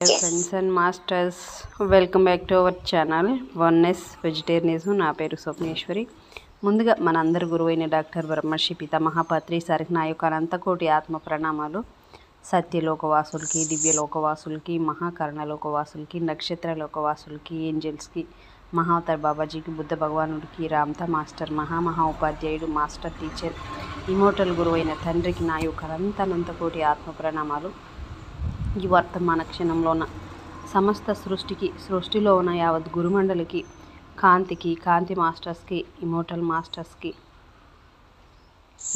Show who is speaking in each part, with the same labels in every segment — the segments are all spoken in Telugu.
Speaker 1: Dear friends and masters, welcome back to our channel Oneness Vegetarianism. నా పేరు స్వప్నేశ్వరి. ముందుగా మనందరి గురువైన డాక్టర్ బ్రహ్మర్షి పితామహపత్రి సారికి నా యొక్క అనంతకోటి ఆత్మ ప్రణామాలు. సత్యలోకవాసులకి, దివ్యలోకవాసులకి, మహాకర్ణలోకవాసులకి, నక్షత్రలోకవాసులకి, ఏంజల్స్కి, మహావతార్ బాబాజీకి, బుద్ధ భగవానుడికి, రామ్తా మాస్టర్, మహా ఉపాధ్యాయుడు, మాస్టర్ టీచర్, ఇమోటల్ గురువైన తండ్రికి నా యొక్క అనంతకోటి ఆత్మ ప్రణామాలు. ఈ వర్తమాన క్షణంలో ఉన్న సమస్త సృష్టిలో ఉన్న యావత్ గురుమండలికి, కాంతి మాస్టర్స్కి, ఇమోటల్ మాస్టర్స్కి,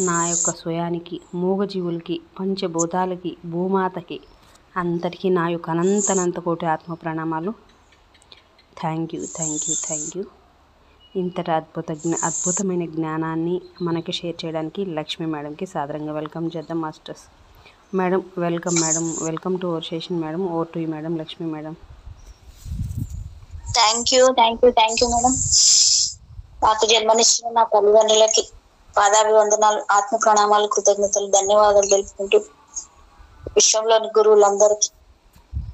Speaker 1: నా యొక్క స్వయానికి, మూగజీవులకి, పంచభూతాలకి, భూమాతకి అంతటికీ నా యొక్క అనంతకోటి ఆత్మ ప్రణామాలు. Thank you. ఇంతటి అద్భుతమైన జ్ఞానాన్ని మనకి షేర్ చేయడానికి లక్ష్మీ మేడంకి సాదరంగా వెల్కమ్ చేద్దాం masters. Madam welcome to our session. Madam, over to you madam. Lakshmi madam.
Speaker 2: Thank you madam. నాకు జన్మనిచ్చిన నా తల్లిదండ్రులకి పాదాభివందనాలు, ఆత్మ ప్రణామాలు, కృతజ్ఞతలు, ధన్యవాదాలు తెలుపుకుంటూ విశ్వంలోని గురువులందరికీ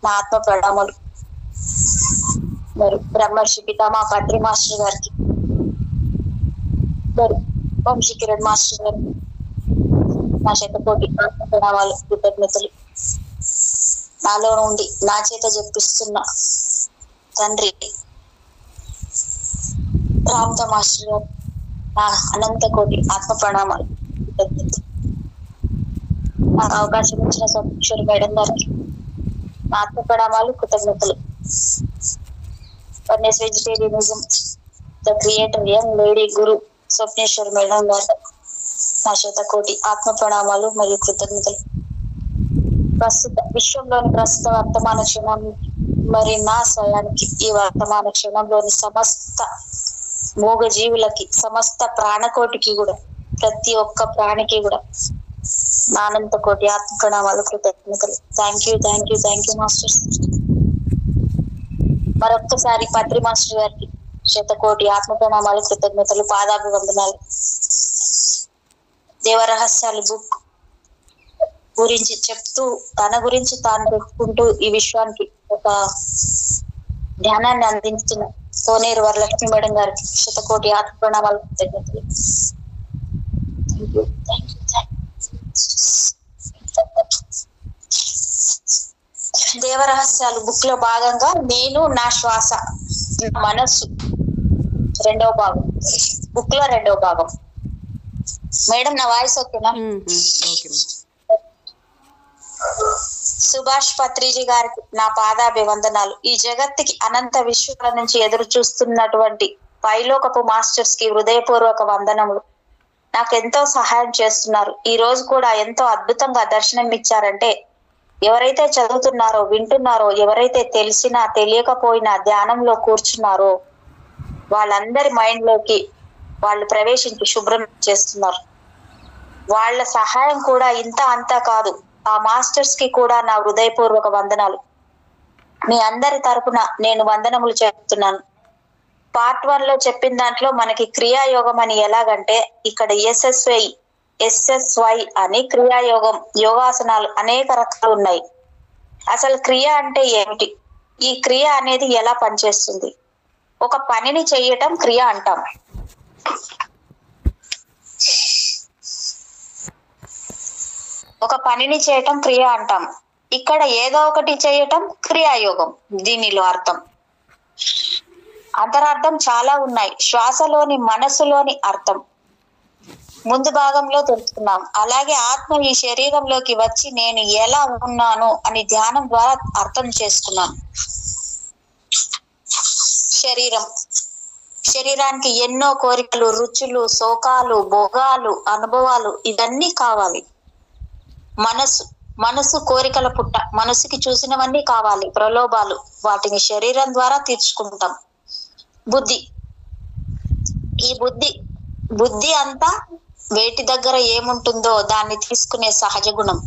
Speaker 2: నా ఆత్మ ప్రణామాలు. మరి బ్రహ్మర్షి పితామహపత్రి మాస్టర్ గారికి, మరి వంశీ కిరణ్ మాస్టర్ గారికి నా శతకోటి ఆత్మ ప్రణామాలు, కృతజ్ఞతలు. నాలో నుండి నా చేత చెప్పిస్తున్న తండ్రి రామ్తా మాస్టర్ గారు నా అనంతకోటి ఆత్మ ప్రణామాలు, కృతజ్ఞతలు. నాకు అవకాశం ఇచ్చిన స్వప్నేశ్వరి మేడం గారికి నా ఆత్మ ప్రణామాలు, కృతజ్ఞతలు. Oneness vegetarianism the creator young lady Guru Swapneshwari madam గారు నా శతకోటి ఆత్మ ప్రణామాలు మరియు కృతజ్ఞతలు. విశ్వంలోని వర్తమాన క్షణం మరి నా స్వయానికి, ఈ వర్తమాన క్షణంలోని సమస్త మూగజీవులకి, సమస్త ప్రాణకోటికి కూడా, ప్రతి ఒక్క ప్రాణికి కూడా నా అనంతకోటి ఆత్మ ప్రణామాలు, కృతజ్ఞతలు. Thank you masters. మరొక్కసారి పత్రి మాస్టర్ గారికి శతకోటి ఆత్మ ప్రణామాలు, కృతజ్ఞతలు, పాదాభివందనాలు. దేవరహస్యాలు బుక్ గురించి చెప్తూ, తన గురించి తాను చెప్పుకుంటూ ఈ విశ్వానికి ఒక ధ్యానాన్ని అందించిన కోనేరు వరలక్ష్మి మేడం గారికి శతకోటి ఆత్మ ప్రణామాలు, కృతజ్ఞతలు. దేవరహస్యాలు బుక్ లో భాగంగా నేను, నా శ్వాస, నా మనస్సు రెండవ భాగం, బుక్ లో రెండవ భాగం. మేడం నా వాయిస్ ఓకేనా? సుభాష్ పత్రిజీ గారికి నా పాదాభివందనాలు. ఈ జగత్తుకి అనంత విశ్వాల నుంచి ఎదురు చూస్తున్నటువంటి పైలోకపు మాస్టర్స్ కి హృదయపూర్వక వందనములు. నాకు ఎంతో సహాయం చేస్తున్నారు. ఈ రోజు కూడా ఎంతో అద్భుతంగా దర్శనం ఇచ్చారంటే, ఎవరైతే చదువుతున్నారో, వింటున్నారో, ఎవరైతే తెలిసినా తెలియకపోయినా ధ్యానంలో కూర్చున్నారో వాళ్ళందరి మైండ్ లోకి వాళ్ళు ప్రవేశించి శుభ్రం చేస్తున్నారు. వాళ్ళ సహాయం కూడా ఇంత అంతా కాదు. ఆ మాస్టర్స్ కి కూడా నా హృదయపూర్వక వందనాలు. మీ అందరి తరపున నేను వందనములు చెప్తున్నాను. పార్ట్ 1 లో చెప్పిన దాంట్లో మనకి క్రియాయోగం అని ఎలాగంటే, ఇక్కడ SSY అని క్రియాయోగం, యోగాసనాలు అనేక రకాలు ఉన్నాయి. అసలు క్రియ అంటే ఏమిటి? ఈ క్రియ అనేది ఎలా పనిచేస్తుంది? ఒక పనిని చేయటం క్రియ అంటాం. ఒక పనిని చేయటం క్రియ అంటాం. ఇక్కడ ఏదో ఒకటి చేయటం క్రియాయోగం. దీనిలో అర్థం, అంతరార్థం చాలా ఉన్నాయి. శ్వాసలోని, మనస్సులోని అర్థం ముందు భాగంలో తెలుసుకున్నాం. అలాగే ఆత్మ ఈ శరీరంలోకి వచ్చి నేను ఎలా ఉన్నాను అని ధ్యానం ద్వారా అర్థం చేసుకున్నాం. శరీరానికి ఎన్నో కోరికలు, రుచులు, శోకాలు, భోగాలు, అనుభవాలు ఇవన్నీ కావాలి. మనసు కోరికల పుట్ట. మనసుకి చూసినవన్నీ కావాలి, ప్రలోభాలు. వాటిని శరీరం ద్వారా తీర్చుకుంటాం. ఈ బుద్ధి అంతా వేటి దగ్గర ఏముంటుందో దాన్ని తీసుకునే సహజ గుణం.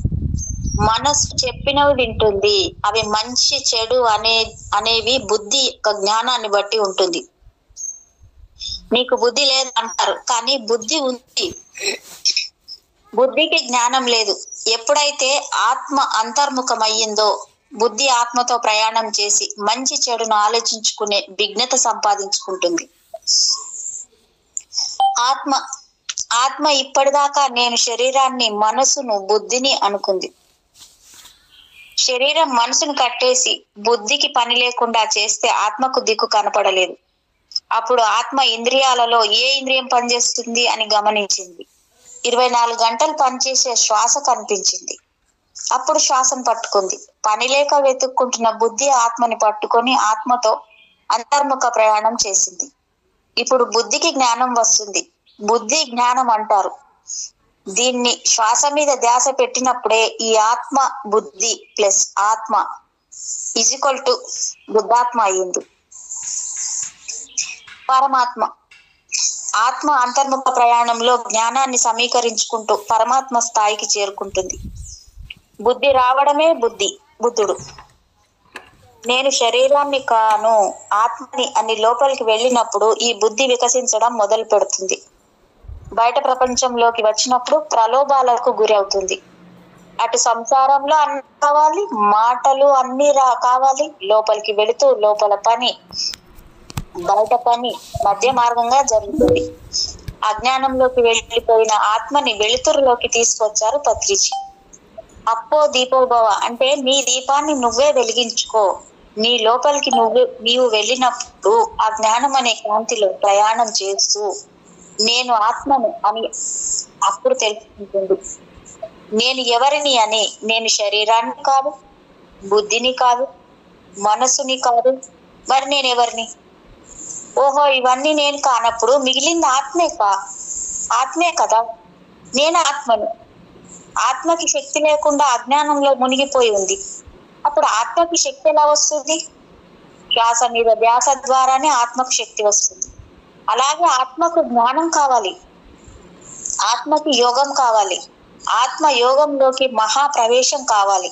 Speaker 2: మనసు చెప్పినవి వింటుంది. అవి మంచి చెడు అనేవి బుద్ధి యొక్క జ్ఞానాన్ని బట్టి ఉంటుంది. నీకు బుద్ధి లేదు అంటారు, కానీ బుద్ధి ఉంది. బుద్ధికి జ్ఞానం లేదు. ఎప్పుడైతే ఆత్మ అంతర్ముఖమయ్యిందో బుద్ధి ఆత్మతో ప్రయాణం చేసి మంచి చెడును ఆలోచించుకునే విజ్ఞత సంపాదించుకుంటుంది. ఆత్మ ఇప్పటిదాకా నేను శరీరాన్ని, మనసును, బుద్ధిని అనుకుంది. శరీరం మనసును కట్టేసి బుద్ధికి పని లేకుండా చేస్తే ఆత్మకు దిక్కు కనపడలేదు. అప్పుడు ఆత్మ ఇంద్రియాలలో ఏ ఇంద్రియం పనిచేస్తుంది అని గమనించింది. 24 గంటలు పనిచేసే శ్వాస కనిపించింది. అప్పుడు శ్వాసను పట్టుకుంది. పని లేక వెతుక్కుంటున్న బుద్ధి ఆత్మని పట్టుకొని ఆత్మతో అంతర్ముఖ ప్రయాణం చేసింది. ఇప్పుడు బుద్ధికి జ్ఞానం వస్తుంది. బుద్ధి జ్ఞానం అంటారు. దీన్ని శ్వాస మీద ధ్యాస పెట్టినప్పుడే ఈ ఆత్మ బుద్ధి ప్లస్ ఆత్మ = బుద్ధాత్మ అయ్యింది. పరమాత్మ ఆత్మ అంతర్ముఖ ప్రయాణంలో జ్ఞానాన్ని సమీకరించుకుంటూ పరమాత్మ స్థాయికి చేరుకుంటుంది. బుద్ధి రావడమే బుద్ధుడు. నేను శరీరాన్ని కాను, ఆత్మని అని లోపలికి వెళ్ళినప్పుడు ఈ బుద్ధి వికసించడం మొదలు పెడుతుంది. బయట ప్రపంచంలోకి వచ్చినప్పుడు ప్రలోభాలకు గురి అవుతుంది. అటు సంసారంలో అన్ని కావాలి, మాటలు అన్ని కావాలి. లోపలికి వెళుతూ లోపల పని, బయట పని మధ్య మార్గంగా జరుగుతుంది. అజ్ఞానంలోకి వెళ్ళిపోయిన ఆత్మని వెలుతురులోకి తీసుకొచ్చారు పత్రిజీ. అప్పో దీపోభవ అంటే నీ దీపాన్ని నువ్వే వెలిగించుకో. నీ లోపలికి నీవు వెళ్ళినప్పుడు ఆ జ్ఞానం అనే కాంతిలో ప్రయాణం చేస్తూ నేను ఆత్మను అని అప్పుడు తెలుసుకుంటుంది. నేను ఎవరిని అని. నేను శరీరాన్ని కాదు, బుద్ధిని కాదు, మనసుని కాదు. మరి నేను ఎవరిని? ఓహో, ఇవన్నీ నేను కానప్పుడు మిగిలింది ఆత్మే కదా. నేను ఆత్మను. ఆత్మకి శక్తి లేకుండా అజ్ఞానంలో మునిగిపోయి ఉంది. అప్పుడు ఆత్మకి శక్తి ఎలా వస్తుంది? శ్వాస మీద ధ్యాస ద్వారానే ఆత్మకు శక్తి వస్తుంది. అలాగే ఆత్మకు జ్ఞానం కావాలి, ఆత్మకి యోగం కావాలి, ఆత్మ యోగంలోకి మహాప్రవేశం కావాలి.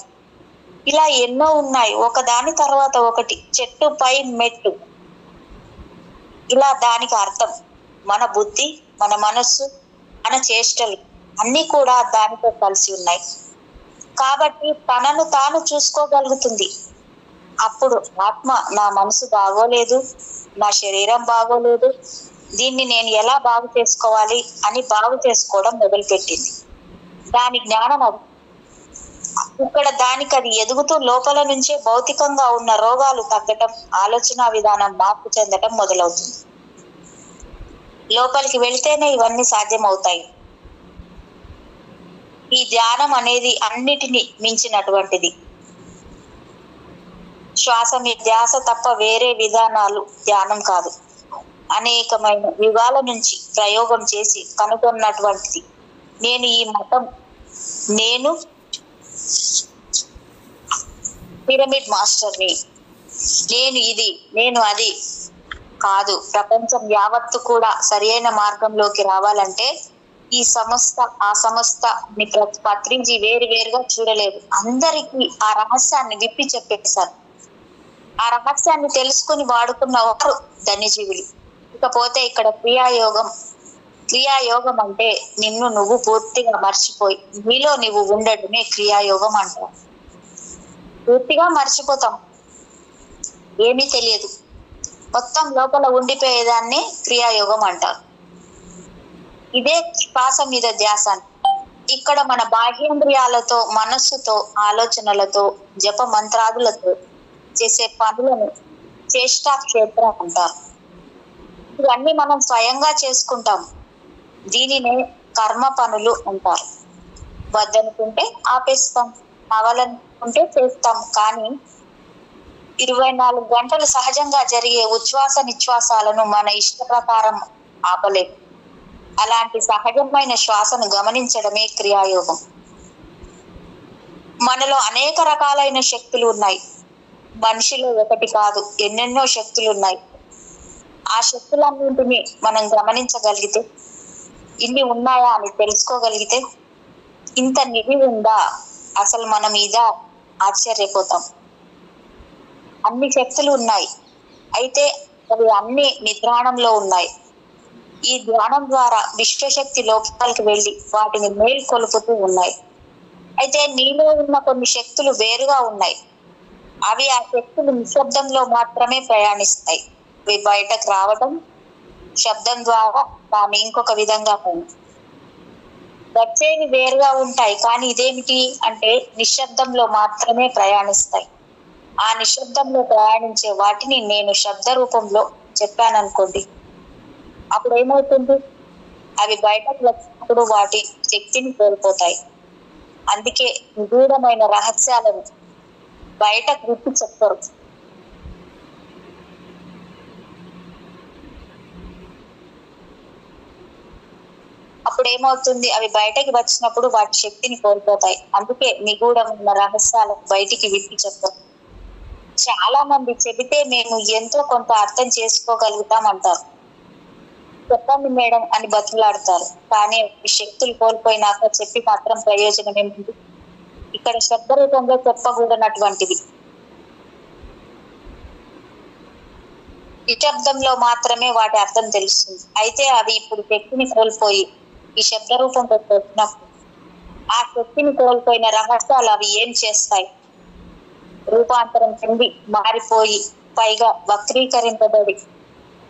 Speaker 2: ఇలా ఎన్నో ఉన్నాయి, ఒకదాని తర్వాత ఒకటి, చెట్టు పై మెట్టు. ఇలా దానికి అర్థం మన బుద్ధి, మన మనస్సు, మన చేష్టలు అన్ని కూడా దానితో కలిసి ఉన్నాయి. కాబట్టి తనను తాను చూసుకోగలుగుతుంది. అప్పుడు ఆత్మ నా మనసు బాగోలేదు, నా శరీరం బాగోలేదు, దీన్ని నేను ఎలా బాగు చేసుకోవాలి అని బాగు చేసుకోవడం మొదలుపెట్టింది. దాని జ్ఞానం అది. ఇక్కడ దానికి అది ఎదుగుతూ లోపల నుంచే భౌతికంగా ఉన్న రోగాలు తగ్గటం, ఆలోచన విధానం మార్పు చెందటం మొదలవుతుంది. లోపలికి వెళ్తేనే ఇవన్నీ సాధ్యమవుతాయి. ఈ ధ్యానం అనేది అన్నిటినీ మించినటువంటిది. శ్వాస మీద ధ్యాస తప్ప వేరే విధానాలు ధ్యానం కాదు. అనేకమైన యుగాల నుంచి ప్రయోగం చేసి కనుగొన్నటువంటిది. నేను ఈ మతం, నేను పిరమిడ్ మాస్టర్ని, నేను ఇది, నేను అది కాదు. ప్రపంచం యావత్తు కూడా సరి అయిన మార్గంలోకి రావాలంటే ఈ సంస్థ, ఆ సంస్థ పత్రిజీ వేరుగా చూడలేదు. అందరికీ ఆ రహస్యాన్ని విప్పి చెప్పేశారు. ఆ రహస్యాన్ని తెలుసుకుని వాడుకున్న వారు ధన్యజీవులు. ఇకపోతే ఇక్కడ క్రియాయోగం అంటే నిన్ను నువ్వు పూర్తిగా మర్చిపోయి నీలో నువ్వు ఉండడమే క్రియాయోగం అంటారు. పూర్తిగా మర్చిపోతాం, ఏమీ తెలియదు, మొత్తం లోపల ఉండిపోయేదాన్ని క్రియాయోగం అంటారు. ఇదే శ్వాస మీద ధ్యాస. ఇక్కడ మన బాహ్యేంద్రియాలతో, మనస్సుతో, ఆలోచనలతో, జప మంత్రాదులతో చేసే పనులను చేష్టా క్షేత్రం అంటారు. ఇవన్నీ మనం స్వయంగా చేసుకుంటాం. దీనినే కర్మ పనులు అంటారు. వద్దనుకుంటే ఆపేస్తాం, కావాలనుకుంటే చేస్తాం. కానీ 24 గంటలు సహజంగా జరిగే ఉచ్ఛ్వాస నిశ్వాసాలను మన ఇష్ట ప్రకారం ఆపలేము. అలాంటి సహజమైన శ్వాసను గమనించడమే క్రియాయోగం. మనలో అనేక రకాలైన శక్తులు ఉన్నాయి. మనిషిలో ఒకటి కాదు, ఎన్నెన్నో శక్తులు ఉన్నాయి. ఆ శక్తులన్నింటినీ మనం గమనించగలిగితే, ఇన్ని ఉన్నాయా అని తెలుసుకోగలిగితే, ఇంత నిధి ఉందా అసలు మనం ఇదా ఆశ్చర్యపోతాం. అన్ని శక్తులు ఉన్నాయి, అయితే అవి అన్ని నిద్రాణంలో ఉన్నాయి. ఈ ధ్యానం ద్వారా విశ్వశక్తి లోపలికి వెళ్ళి వాటిని మేల్కొలుపుతూ ఉన్నాయి. అయితే నీలో ఉన్న కొన్ని శక్తులు వేరుగా ఉన్నాయి. అవి ఆ శక్తులు నిశ్శబ్దంలో మాత్రమే ప్రయాణిస్తాయి. అవి బయటకు రావడం శబ్దం ద్వారా దాన్ని ఇంకొక విధంగా వచ్చేవి వేరుగా ఉంటాయి. కానీ ఇదేమిటి అంటే నిశ్శబ్దంలో మాత్రమే ప్రయాణిస్తాయి. ఆ నిశ్శబ్దంలో ప్రయాణించే వాటిని నేను శబ్ద రూపంలో చెప్పాననుకోండి, అప్పుడు ఏమవుతుంది? అవి బయటకు వచ్చినప్పుడు వాటి శక్తిని కోల్పోతాయి. అందుకే నిగూఢమైన రహస్యాలను బయటకు విప్పి చెప్పరు. అప్పుడు ఏమవుతుంది? అవి బయటకి వచ్చినప్పుడు వాటి శక్తిని కోల్పోతాయి. అందుకే నిగూఢమైన రహస్యాలను బయటికి విప్పి చెప్పరు. చాలా మంది చెబితే మేము ఎంతో కొంత అర్థం చేసుకోగలుగుతాం అంటారు. చెప్పండి మేడం అని బతులాడతారు. కానీ శక్తులు కోల్పోయినాక చెప్పి మాత్రం ప్రయోజనం ఏమిటి? ఇక్కడ శబ్ద రూపంలో చెప్పకూడనటువంటిది నిశ్శబ్దంలో మాత్రమే వాటి అర్థం తెలుస్తుంది. అయితే అవి ఇప్పుడు శక్తిని కోల్పోయి ఈ శబ్ద రూపంలో వచ్చినప్పుడు ఆ శక్తిని కోల్పోయిన రహస్యాలు అవి ఏం చేస్తాయి? రూపాంతరం చెంది మారిపోయి పైగా వక్రీకరింపబడి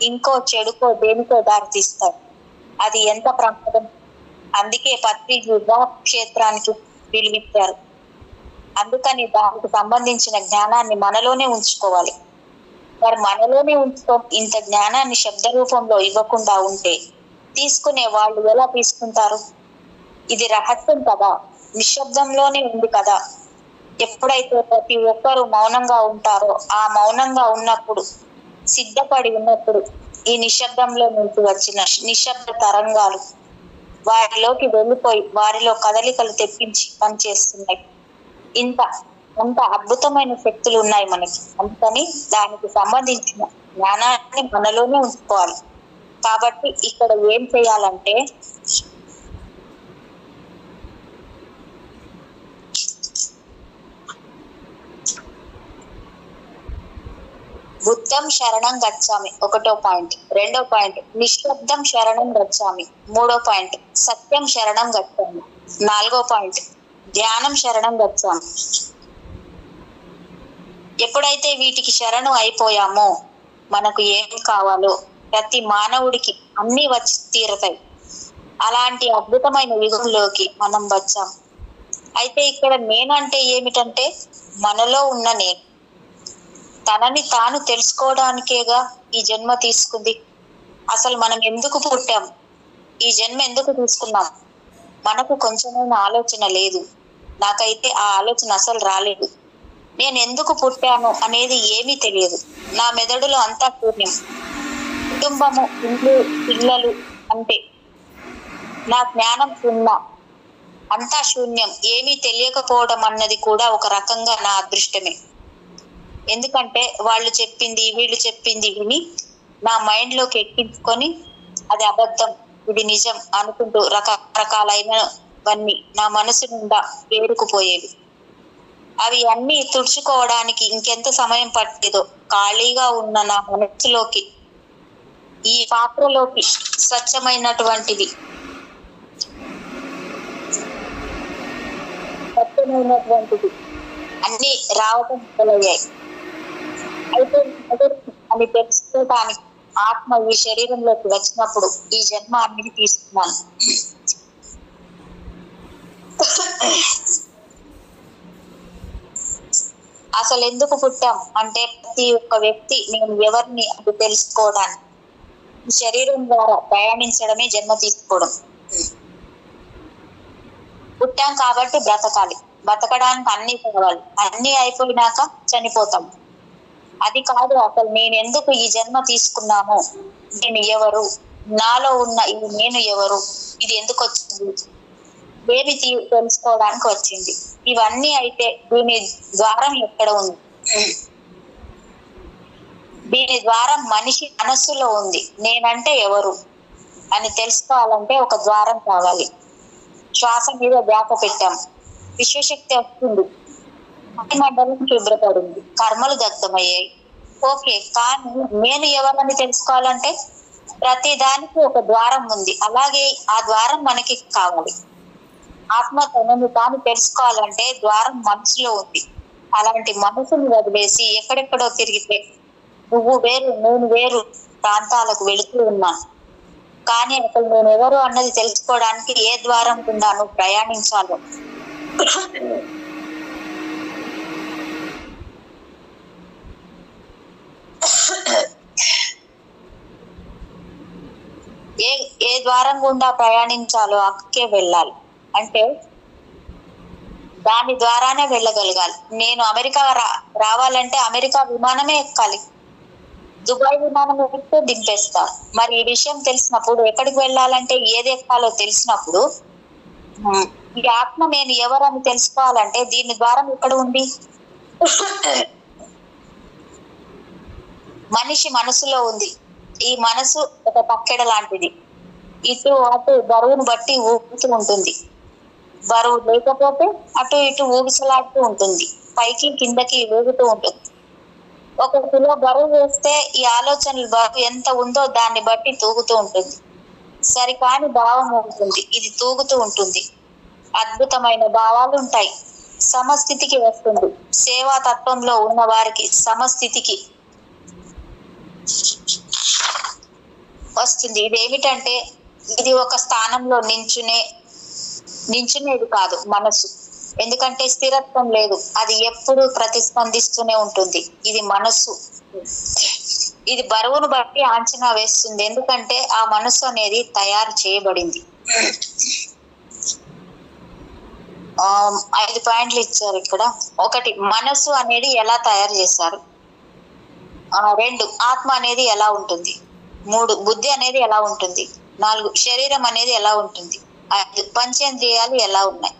Speaker 2: ఇంకో చెడుకో దేనికో దారితీస్తాయి. అది ఎంత ప్రమాదం! అందుకే పత్రి క్షేత్రానికి పిలిపించారు. అందుకని దానికి సంబంధించిన జ్ఞానాన్ని మనలోనే ఉంచుకోవాలి. మరి మనలోనే ఉంచుకో ఇంత జ్ఞానాన్ని శబ్ద రూపంలో ఇవ్వకుండా ఉంటే తీసుకునే వాళ్ళు ఎలా తీసుకుంటారు? ఇది రహస్యం కదా, నిశ్శబ్దంలోనే ఉంది కదా. ఎప్పుడైతే ప్రతి ఒక్కరూ మౌనంగా ఉంటారో ఆ మౌనంగా ఉన్నప్పుడు సిద్ధపడి ఉన్నప్పుడు ఈ నిశ్శబ్దంలో నుంచి వచ్చిన నిశ్శబ్ద తరంగాలు వారిలోకి వెళ్ళిపోయి వారిలో కదలికలు తెప్పించి పనిచేస్తున్నాయి. అంత అద్భుతమైన శక్తులు ఉన్నాయి మనకి. అందుకని దానికి సంబంధించిన జ్ఞానాన్ని మనలోనే ఉంచుకోవాలి. కాబట్టి ఇక్కడ ఏం చేయాలంటే బుద్ధం శరణం గచ్చామి 1వ పాయింట్. 2వ పాయింట్ నిశ్శబ్దం శరణం గచ్చామి. 3వ పాయింట్ సత్యం శరణం గచ్చామి. 4వ పాయింట్ ధ్యానం శరణం గచ్చామి. ఎప్పుడైతే వీటికి శరణు అయిపోయామో మనకు ఏం కావాలో ప్రతి మానవుడికి అన్ని వచ్చి తీరతాయి. అలాంటి అద్భుతమైన యుగంలోకి మనం వచ్చాం. అయితే ఇక్కడ నేను అంటే ఏమిటంటే మనలో ఉన్న నేను తనని తాను తెలుసుకోవడానికేగా ఈ జన్మ తీసుకుంది. అసలు మనం ఎందుకు పుట్టాం? ఈ జన్మ ఎందుకు తీసుకున్నాం? మనకు కొంచెమైనా ఆలోచన లేదు. నాకైతే ఆ ఆలోచన అసలు రాలేదు. నేను ఎందుకు పుట్టాను అనేది ఏమీ తెలియదు. నా మెదడులో అంతా శూన్యం. కుటుంబము, ఇల్లు, పిల్లలు అంటే నా జ్ఞానం సున్నా, అంతా శూన్యం. ఏమీ తెలియకపోవడం అన్నది కూడా ఒక రకంగా నా అదృష్టమే. ఎందుకంటే వాళ్ళు చెప్పింది వీళ్ళు చెప్పింది విని నా మైండ్ లోకి ఎక్కించుకొని అది అబద్ధం ఇది నిజం అనుకుంటూ రకరకాలైనవన్నీ నా మనసు నిండా పేరుకుపోయేవి. అవి అన్ని తుడుచుకోవడానికి ఇంకెంత సమయం పట్టేదో ఖాళీగా ఉన్న నా మనసులోకి ఈ పాత్రలోకి స్వచ్ఛమైనటువంటిది అన్ని రావటం మొదలయ్యాయి. అయితే అని తెలుసుకోవడానికి ఆత్మ ఈ శరీరంలోకి వచ్చినప్పుడు ఈ జన్మ అన్నిటి తీసుకున్నాను. అసలు ఎందుకు పుట్టాం అంటే ప్రతి ఒక్క వ్యక్తి నేను ఎవరిని అది తెలుసుకోవడానికి ఈ శరీరం ద్వారా ప్రయాణించడమే జన్మ తీసుకోవడం. పుట్టాం కాబట్టి బ్రతకాలి. బతకడానికి అన్ని కావాలి. అన్ని అయిపోయినాక చనిపోతాం. అది కాదు అసలు నేను ఎందుకు ఈ జన్మ తీసుకున్నాను, నేను ఎవరు, నాలో ఉన్న ఈ నేను ఎవరు, ఇది ఎందుకు వచ్చింది, ఏమి తెలుసుకోవడానికి వచ్చింది. ఇవన్నీ అయితే దీని ద్వారం ఎక్కడ ఉంది? దీని ద్వారం మనిషి మనస్సులో ఉంది. నేనంటే ఎవరు అని తెలుసుకోవాలంటే ఒక ద్వారం కావాలి. శ్వాస మీద ధ్యాస పెట్టాం, విశ్వశక్తి వస్తుంది, మండలం శుభ్రపడింది, కర్మలు దగ్ధమయ్యాయి. ఓకే, కానీ నేను ఎవరని తెలుసుకోవాలంటే ప్రతి దానికి ఒక ద్వారం ఉంది. అలాగే ఆ ద్వారం మనకి కావాలి. ఆత్మ తనని తాను తెలుసుకోవాలంటే ద్వారం మనసులో ఉంది. అలాంటి మనసుని వదిలేసి ఎక్కడెక్కడో తిరిగితే నువ్వు వేరు నేను వేరు ప్రాంతాలకు వెళుతూ ఉన్నాను. కానీ అసలు నేను ఎవరు అన్నది తెలుసుకోవడానికి ఏ ద్వారం గుండా నువ్వు ప్రయాణించాలో ఏ ద్వారం గుండా ప్రయాణించాలో అక్కకే వెళ్ళాలి. అంటే దాని ద్వారానే వెళ్ళగలగాలి. నేను అమెరికా రావాలంటే అమెరికా విమానమే ఎక్కాలి, దుబాయ్ విమానం ఎక్కితే దింపేస్తారు. మరి ఈ విషయం తెలిసినప్పుడు ఎక్కడికి వెళ్ళాలంటే ఏది ఎక్కాలో తెలిసినప్పుడు ఈ ఆత్మ నేను ఎవరని తెలుసుకోవాలంటే దీని ద్వారం ఎక్కడ ఉంది? మనిషి మనసులో ఉంది. ఈ మనసు ఒక పక్కెడ లాంటిది. ఇటు అటు బరువును బట్టి ఊగుతూ ఉంటుంది. బరువు లేకపోతే అటు ఇటు ఊగిసలాడుతూ ఉంటుంది, పైకి కిందకి ఊగుతూ ఉంటుంది. 1 కిలో బరువు వేస్తే ఈ ఆలోచనలు బరువు ఎంత ఉందో దాన్ని బట్టి తూగుతూ ఉంటుంది. సరికాని భావం ఉంటుంది, ఇది తూగుతూ ఉంటుంది. అద్భుతమైన భావాలు ఉంటాయి. సమస్థితికి వస్తుంది. సేవా తత్వంలో ఉన్న వారికి సమస్థితికి వస్తుంది. ఇదేమిటంటే ఇది ఒక స్థానంలో నించునేది కాదు మనసు. ఎందుకంటే స్థిరత్వం లేదు, అది ఎప్పుడు ప్రతిస్పందిస్తూనే ఉంటుంది. ఇది మనస్సు. ఇది బరువును బట్టి అంచనా వేస్తుంది. ఎందుకంటే ఆ మనస్సు అనేది తయారు చేయబడింది. 5 పాయింట్లు ఇచ్చారు ఇక్కడ. 1, మనస్సు అనేది ఎలా తయారు చేశారు. 2, ఆత్మ అనేది ఎలా ఉంటుంది. 3, బుద్ధి అనేది ఎలా ఉంటుంది. 4, శరీరం అనేది ఎలా ఉంటుంది. 5, పంచేంద్రియాలు ఎలా ఉన్నాయి.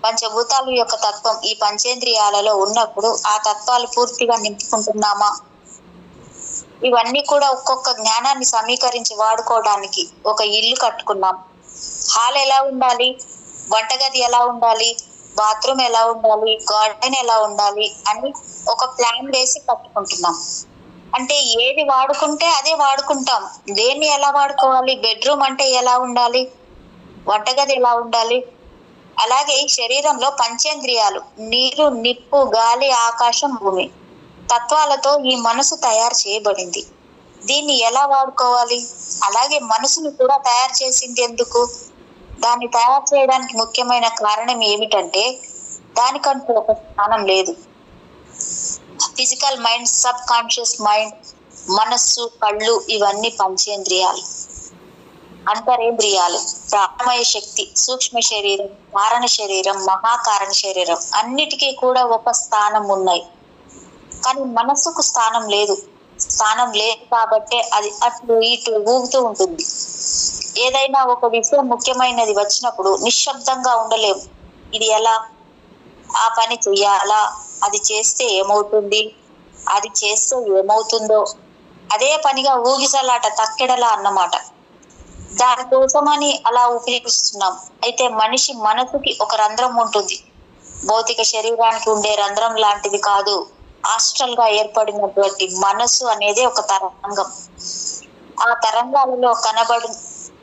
Speaker 2: పంచభూతాల యొక్క తత్వం ఈ పంచేంద్రియాలలో ఉన్నప్పుడు ఆ తత్వాలు పూర్తిగా నింపుకుంటున్నామా? ఇవన్నీ కూడా ఒక్కొక్క జ్ఞానాన్ని సమీకరించి వాడుకోవడానికి ఒక ఇల్లు కట్టుకున్నాం. హాల్ ఎలా ఉండాలి, వంటగది ఎలా ఉండాలి, బాత్రూమ్ ఎలా ఉండాలి, గార్డెన్ ఎలా ఉండాలి అని ఒక ప్లాన్ వేసి కట్టుకుంటున్నాం. అంటే ఏది వాడుకుంటే అదే వాడుకుంటాం. దేన్ని ఎలా వాడుకోవాలి, బెడ్రూమ్ అంటే ఎలా ఉండాలి, వంటగది ఎలా ఉండాలి. అలాగే శరీరంలో పంచేంద్రియాలు నీరు, నిప్పు, గాలి, ఆకాశం, భూమి తత్వాలతో ఈ మనసు తయారు చేయబడింది. దీన్ని ఎలా వాడుకోవాలి? అలాగే మనసుని కూడా తయారు చేసింది ఎందుకు? దాన్ని తయారు చేయడానికి ముఖ్యమైన కారణం ఏమిటంటే దానికంటూ ఒక స్థానం లేదు. Physical mind, sub conscious mind, మనస్సు, కళ్ళు ఇవన్నీ పంచేంద్రియాలు. అంతరేంద్రియాలు ప్రాణమయ శక్తి, సూక్ష్మ శరీరం, కారణ శరీరం, మహాకారణ శరీరం అన్నిటికీ కూడా ఒక స్థానం ఉన్నాయి. కానీ మనస్సుకు స్థానం లేదు. స్థానం లేదు కాబట్టే అది అటు ఇటు ఊగుతూ ఉంటుంది. ఏదైనా ఒక విషయం ముఖ్యమైనది వచ్చినప్పుడు నిశ్శబ్దంగా ఉండలేము. ఇది ఎలా, ఆ పని చెయ్యాలా, అది చేస్తే ఏమవుతుంది, అది చేస్తే ఏమవుతుందో, అదే పనిగా ఊగిసలాట, తక్కెడలా అన్నమాట. దానికోసమని అలా ఉపయోగిస్తున్నాం. అయితే మనిషి మనసుకి ఒక రంధ్రం ఉంటుంది. భౌతిక శరీరానికి ఉండే రంధ్రం లాంటిది కాదు. ఆస్ట్రల్ గా ఏర్పడినటువంటి మనస్సు అనేది ఒక తరంగం. ఆ తరంగాలలో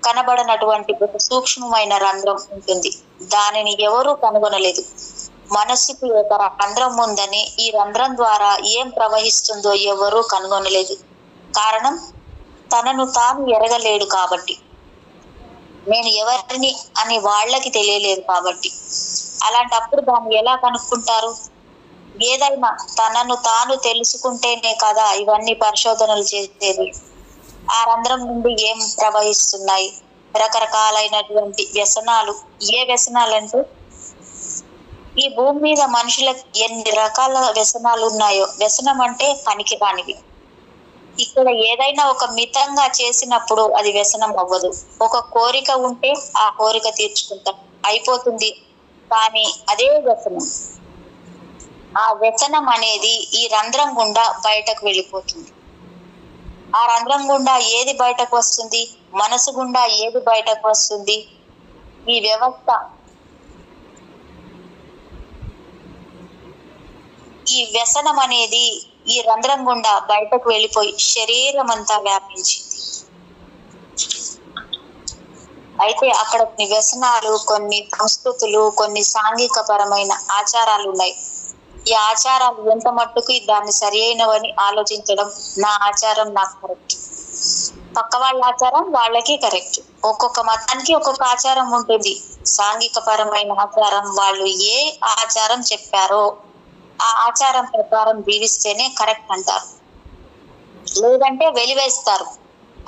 Speaker 2: కనబడనటువంటి ఒక సూక్ష్మమైన రంధ్రం ఉంటుంది. దానిని ఎవరూ కనుగొనలేదు. మనస్సుకి ఒక రంధ్రం ఉందని, ఈ రంధ్రం ద్వారా ఏం ప్రవహిస్తుందో ఎవరూ కనుగొనలేదు. కారణం తనను తాను ఎరగలేడు కాబట్టి, నేను ఎవరిని అని వాళ్ళకి తెలియలేదు కాబట్టి. అలాంటప్పుడు దాన్ని ఎలా కనుక్కుంటారు? ఏదైనా తనను తాను తెలుసుకుంటేనే కదా ఇవన్నీ పరిశోధనలు చేసేది. ఆ రంధ్రం నుండి ఏం ప్రవహిస్తున్నాయి? రకరకాలైనటువంటి వ్యసనాలు. ఏ వ్యసనాలంటే ఈ భూమి మీద మనుషులకు ఎన్ని రకాల వ్యసనాలు ఉన్నాయో. వ్యసనం అంటే పనికి రానివి. ఇక్కడ ఏదైనా ఒక మితంగా చేసినప్పుడు అది వ్యసనం అవ్వదు. ఒక కోరిక ఉంటే ఆ కోరిక తీర్చుకుంటాం, అయిపోతుంది. కానీ అదే వ్యసనం. ఆ వ్యసనం అనేది ఈ రంధ్రం గుండా బయటకు వెళ్ళిపోతుంది. ఆ రంధ్రం గుండా ఏది బయటకు వస్తుంది? మనసు గుండా ఏది బయటకు వస్తుంది? ఈ వ్యవస్థ, ఈ వ్యసనం అనేది ఈ రంధ్రం గుండా బయటకు వెళ్ళిపోయి శరీరం అంతా వ్యాపించింది. అయితే అక్కడ కొన్ని వ్యసనాలు, కొన్ని సంస్కృతులు, కొన్ని సాంఘిక పరమైన ఆచారాలు ఉన్నాయి. ఈ ఆచారాలు ఎంత మట్టుకు దాన్ని సరి అయినవని ఆలోచించడం, నా ఆచారం నాకు కరెక్ట్, పక్క వాళ్ళ ఆచారం వాళ్ళకి కరెక్ట్. ఒక్కొక్క మతానికి ఒక్కొక్క ఆచారం ఉంటుంది. సాంఘిక పరమైన ఆచారం, వాళ్ళు ఏ ఆచారం చెప్పారో ఆ ఆచారం ప్రకారం జీవిస్తేనే కరెక్ట్ అంటారు, లేదంటే వెలివేస్తారు.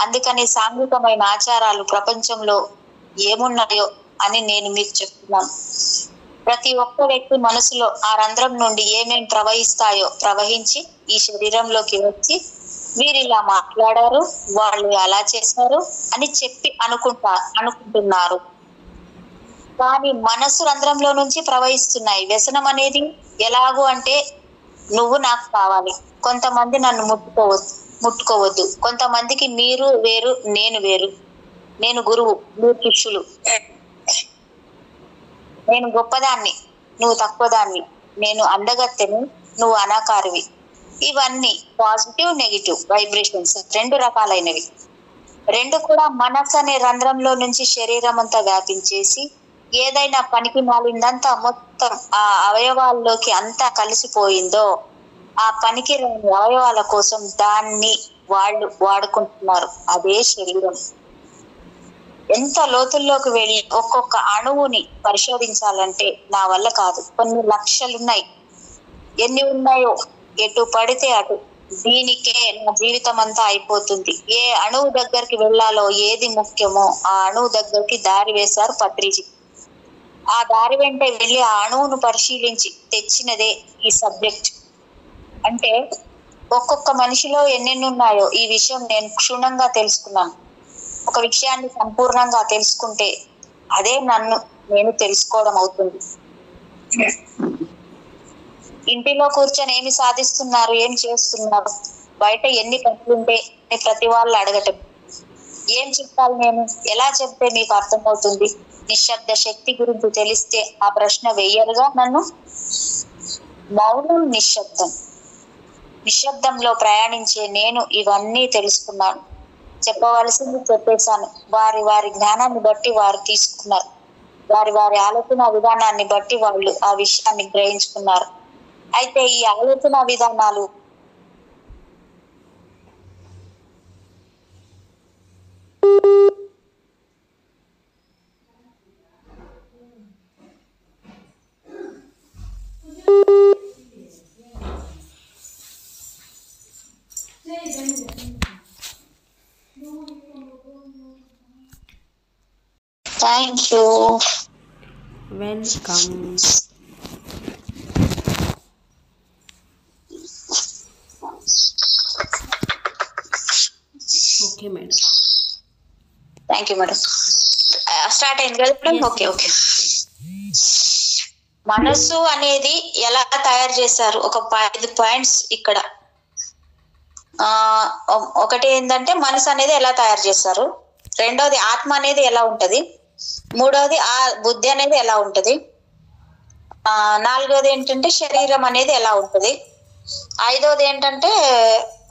Speaker 2: అందుకని సాంఘికమైన ఆచారాలు ప్రపంచంలో ఏమున్నాయో అని నేను మీకు చెప్తున్నాను. ప్రతి ఒక్క వ్యక్తి మనసులో ఆ రంధ్రం నుండి ఏమేం ప్రవహిస్తాయో ప్రవహించి ఈ శరీరంలోకి వచ్చి వీరిలా మాట్లాడారు, వాళ్ళు అలా చేశారు అని చెప్పి అనుకుంటున్నారు. కానీ మనసు రంధ్రంలో నుంచి ప్రవహిస్తున్నాయి. వ్యసనం అనేది ఎలాగూ అంటే, నువ్వు నాకు కావాలి, కొంతమంది నన్ను ముట్టుకోవద్దు, కొంతమందికి మీరు వేరు నేను వేరు, నేను గురువు మీరు శిష్యులు, నేను గొప్పదాన్ని నువ్వు తక్కువదాన్ని, నేను అందగత్తెని నువ్వు అనాకారివి. ఇవన్నీ పాజిటివ్ నెగిటివ్ వైబ్రేషన్స్, రెండు రకాలైనవి. రెండు కూడా మనసు అనే రంధ్రంలో నుంచి శరీరం అంతా వ్యాపించేసి ఏదైనా పనికి మాలిందంతా మొత్తం ఆ అవయవాల్లోకి అంతా కలిసిపోయిందో ఆ పనికి రాని అవయవాల కోసం దాన్ని వాళ్ళు వాడుకుంటున్నారు. అదే శరీరం. ఎంత లోతుల్లోకి వెళ్ళి ఒక్కొక్క అణువుని పరిశోధించాలంటే నా వల్ల కాదు. కొన్ని లక్షలున్నాయి, ఎన్ని ఉన్నాయో ఎటు పడితే అటు. దీనికే నా జీవితం అంతా అయిపోతుంది. ఏ అణువు దగ్గరికి వెళ్ళాలో, ఏది ముఖ్యమో ఆ అణువు దగ్గరికి దారి వేశారు పత్రిజీ. ఆ దారి వెంటే వెళ్ళి ఆ అణువును పరిశీలించి తెచ్చినదే ఈ సబ్జెక్ట్. అంటే ఒక్కొక్క మనిషిలో ఎన్నెన్ని ఉన్నాయో ఈ విషయం నేను క్షుణ్ణంగా తెలుసుకున్నాను. ఒక విషయాన్ని సంపూర్ణంగా తెలుసుకుంటే అదే నన్ను నేను తెలుసుకోవడం అవుతుంది. ఇంటిలో కూర్చొని ఏమి సాధిస్తున్నారు, ఏం చేస్తున్నారు, బయట ఎన్ని పనులుంటే ప్రతి వాళ్ళు అడగటం, ఏం చెప్పాలి, నేను ఎలా చెప్తే మీకు అర్థమవుతుంది, నిశ్శబ్ద శక్తి గురించి తెలిస్తే ఆ ప్రశ్న వెయ్యరుగా నన్ను. మౌనం నిశ్శబ్దం, నిశ్శబ్దంలో ప్రయాణించే నేను ఇవన్నీ తెలుసుకున్నాను. చెప్పవలసింది చెప్పేశాను. వారి వారి జ్ఞానాన్ని బట్టి వారు తీసుకున్నారు, వారి వారి ఆలోచన విధానాన్ని బట్టి వాళ్ళు ఆ విషయాన్ని గ్రహించుకున్నారు. అయితే ఈ ఆలోచన విధానాలు thank you,
Speaker 1: welcome. Okay madam,
Speaker 2: thank you madam. Start అయింది కదా ఇప్పుడు? Okay okay. మనసు అనేది ఎలా తయారు చేశారు? ఒక 5 పాయింట్స్ ఇక్కడ. ఒకటి ఏంటంటే మనసు అనేది ఎలా తయారు చేశారు, రెండోది ఆత్మ అనేది ఎలా ఉంటది, మూడోది ఆ బుద్ధి అనేది ఎలా ఉంటది, నాలుగోది ఏంటంటే శరీరం అనేది ఎలా ఉంటది, ఐదోది ఏంటంటే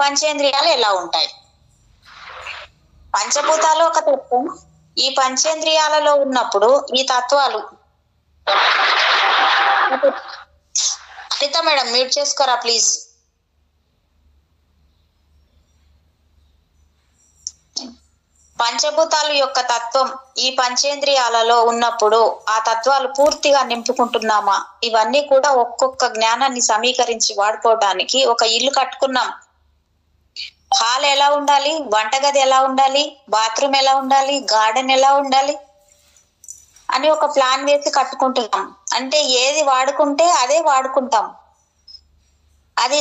Speaker 2: పంచేంద్రియాలు ఎలా ఉంటాయి. పంచభూతాలు ఒక తత్వం. ఈ పంచేంద్రియాలలో ఉన్నప్పుడు ఈ తత్వాలు. అనిత మేడం మ్యూట్ చేసుకోరా ప్లీజ్. పంచభూతాలు యొక్క తత్వం ఈ పంచేంద్రియాలలో ఉన్నప్పుడు ఆ తత్వాలు పూర్తిగా నింపుకుంటున్నామా? ఇవన్నీ కూడా ఒక్కొక్క జ్ఞానాన్ని సమీకరించి వాడుకోవటానికి ఒక ఇల్లు కట్టుకున్నాం. హాల్ ఎలా ఉండాలి, వంటగది ఎలా ఉండాలి, బాత్రూమ్ ఎలా ఉండాలి, గార్డెన్ ఎలా ఉండాలి అని ఒక ప్లాన్ వేసి కట్టుకుంటున్నాం. అంటే ఏది వాడుకుంటే అదే వాడుకుంటాం. అది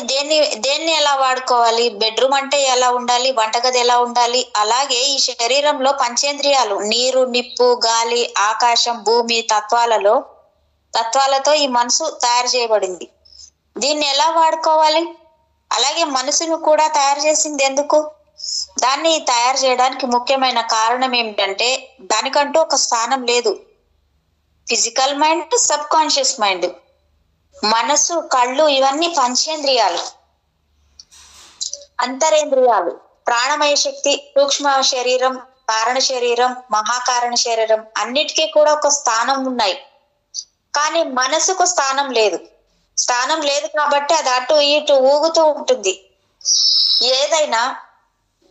Speaker 2: దేన్ని ఎలా వాడుకోవాలి, బెడ్రూమ్ అంటే ఎలా ఉండాలి, వంటగది ఎలా ఉండాలి. అలాగే ఈ శరీరంలో పంచేంద్రియాలు నీరు, నిప్పు, గాలి, ఆకాశం, భూమి తత్వాలతో ఈ మనసు తయారు చేయబడింది. దీన్ని ఎలా వాడుకోవాలి? అలాగే మనసును కూడా తయారు చేసింది ఎందుకు? దాన్ని తయారు చేయడానికి ముఖ్యమైన కారణం ఏమిటంటే దానికంటూ ఒక స్థానం లేదు. Physical mind, sub conscious mind, మనసు, కళ్ళు ఇవన్నీ పంచేంద్రియాలు. అంతరేంద్రియాలు ప్రాణమయ శక్తి, సూక్ష్మ శరీరం, కారణ శరీరం, మహాకారణ శరీరం అన్నిటికీ కూడా ఒక స్థానం ఉన్నాయి. కానీ మనసుకు స్థానం లేదు. స్థానం లేదు కాబట్టి అది అటు ఇటు ఊగుతూ ఉంటుంది. ఏదైనా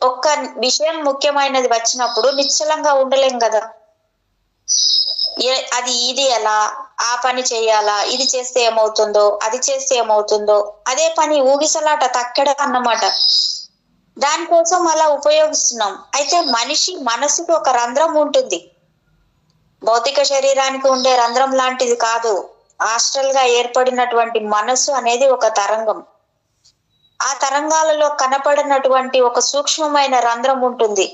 Speaker 2: ఒక్క విషయం ముఖ్యమైనది వచ్చినప్పుడు నిశ్చలంగా ఉండలేం కదా. అది ఇది ఎలా, ఆ పని చేయాలా, ఇది చేస్తే ఏమవుతుందో, అది చేస్తే ఏమవుతుందో, అదే పని ఊగిసలాట తక్కడ అన్నమాట. దానికోసం అలా ఉపయోగిస్తున్నాం. అయితే మనిషి మనసుకి ఒక రంధ్రం ఉంటుంది. భౌతిక శరీరానికి ఉండే రంధ్రం లాంటిది కాదు. ఆస్ట్రల్ గా ఏర్పడినటువంటి మనసు అనేది ఒక తరంగం. ఆ తరంగాలలో కనపడినటువంటి ఒక సూక్ష్మమైన రంధ్రం ఉంటుంది.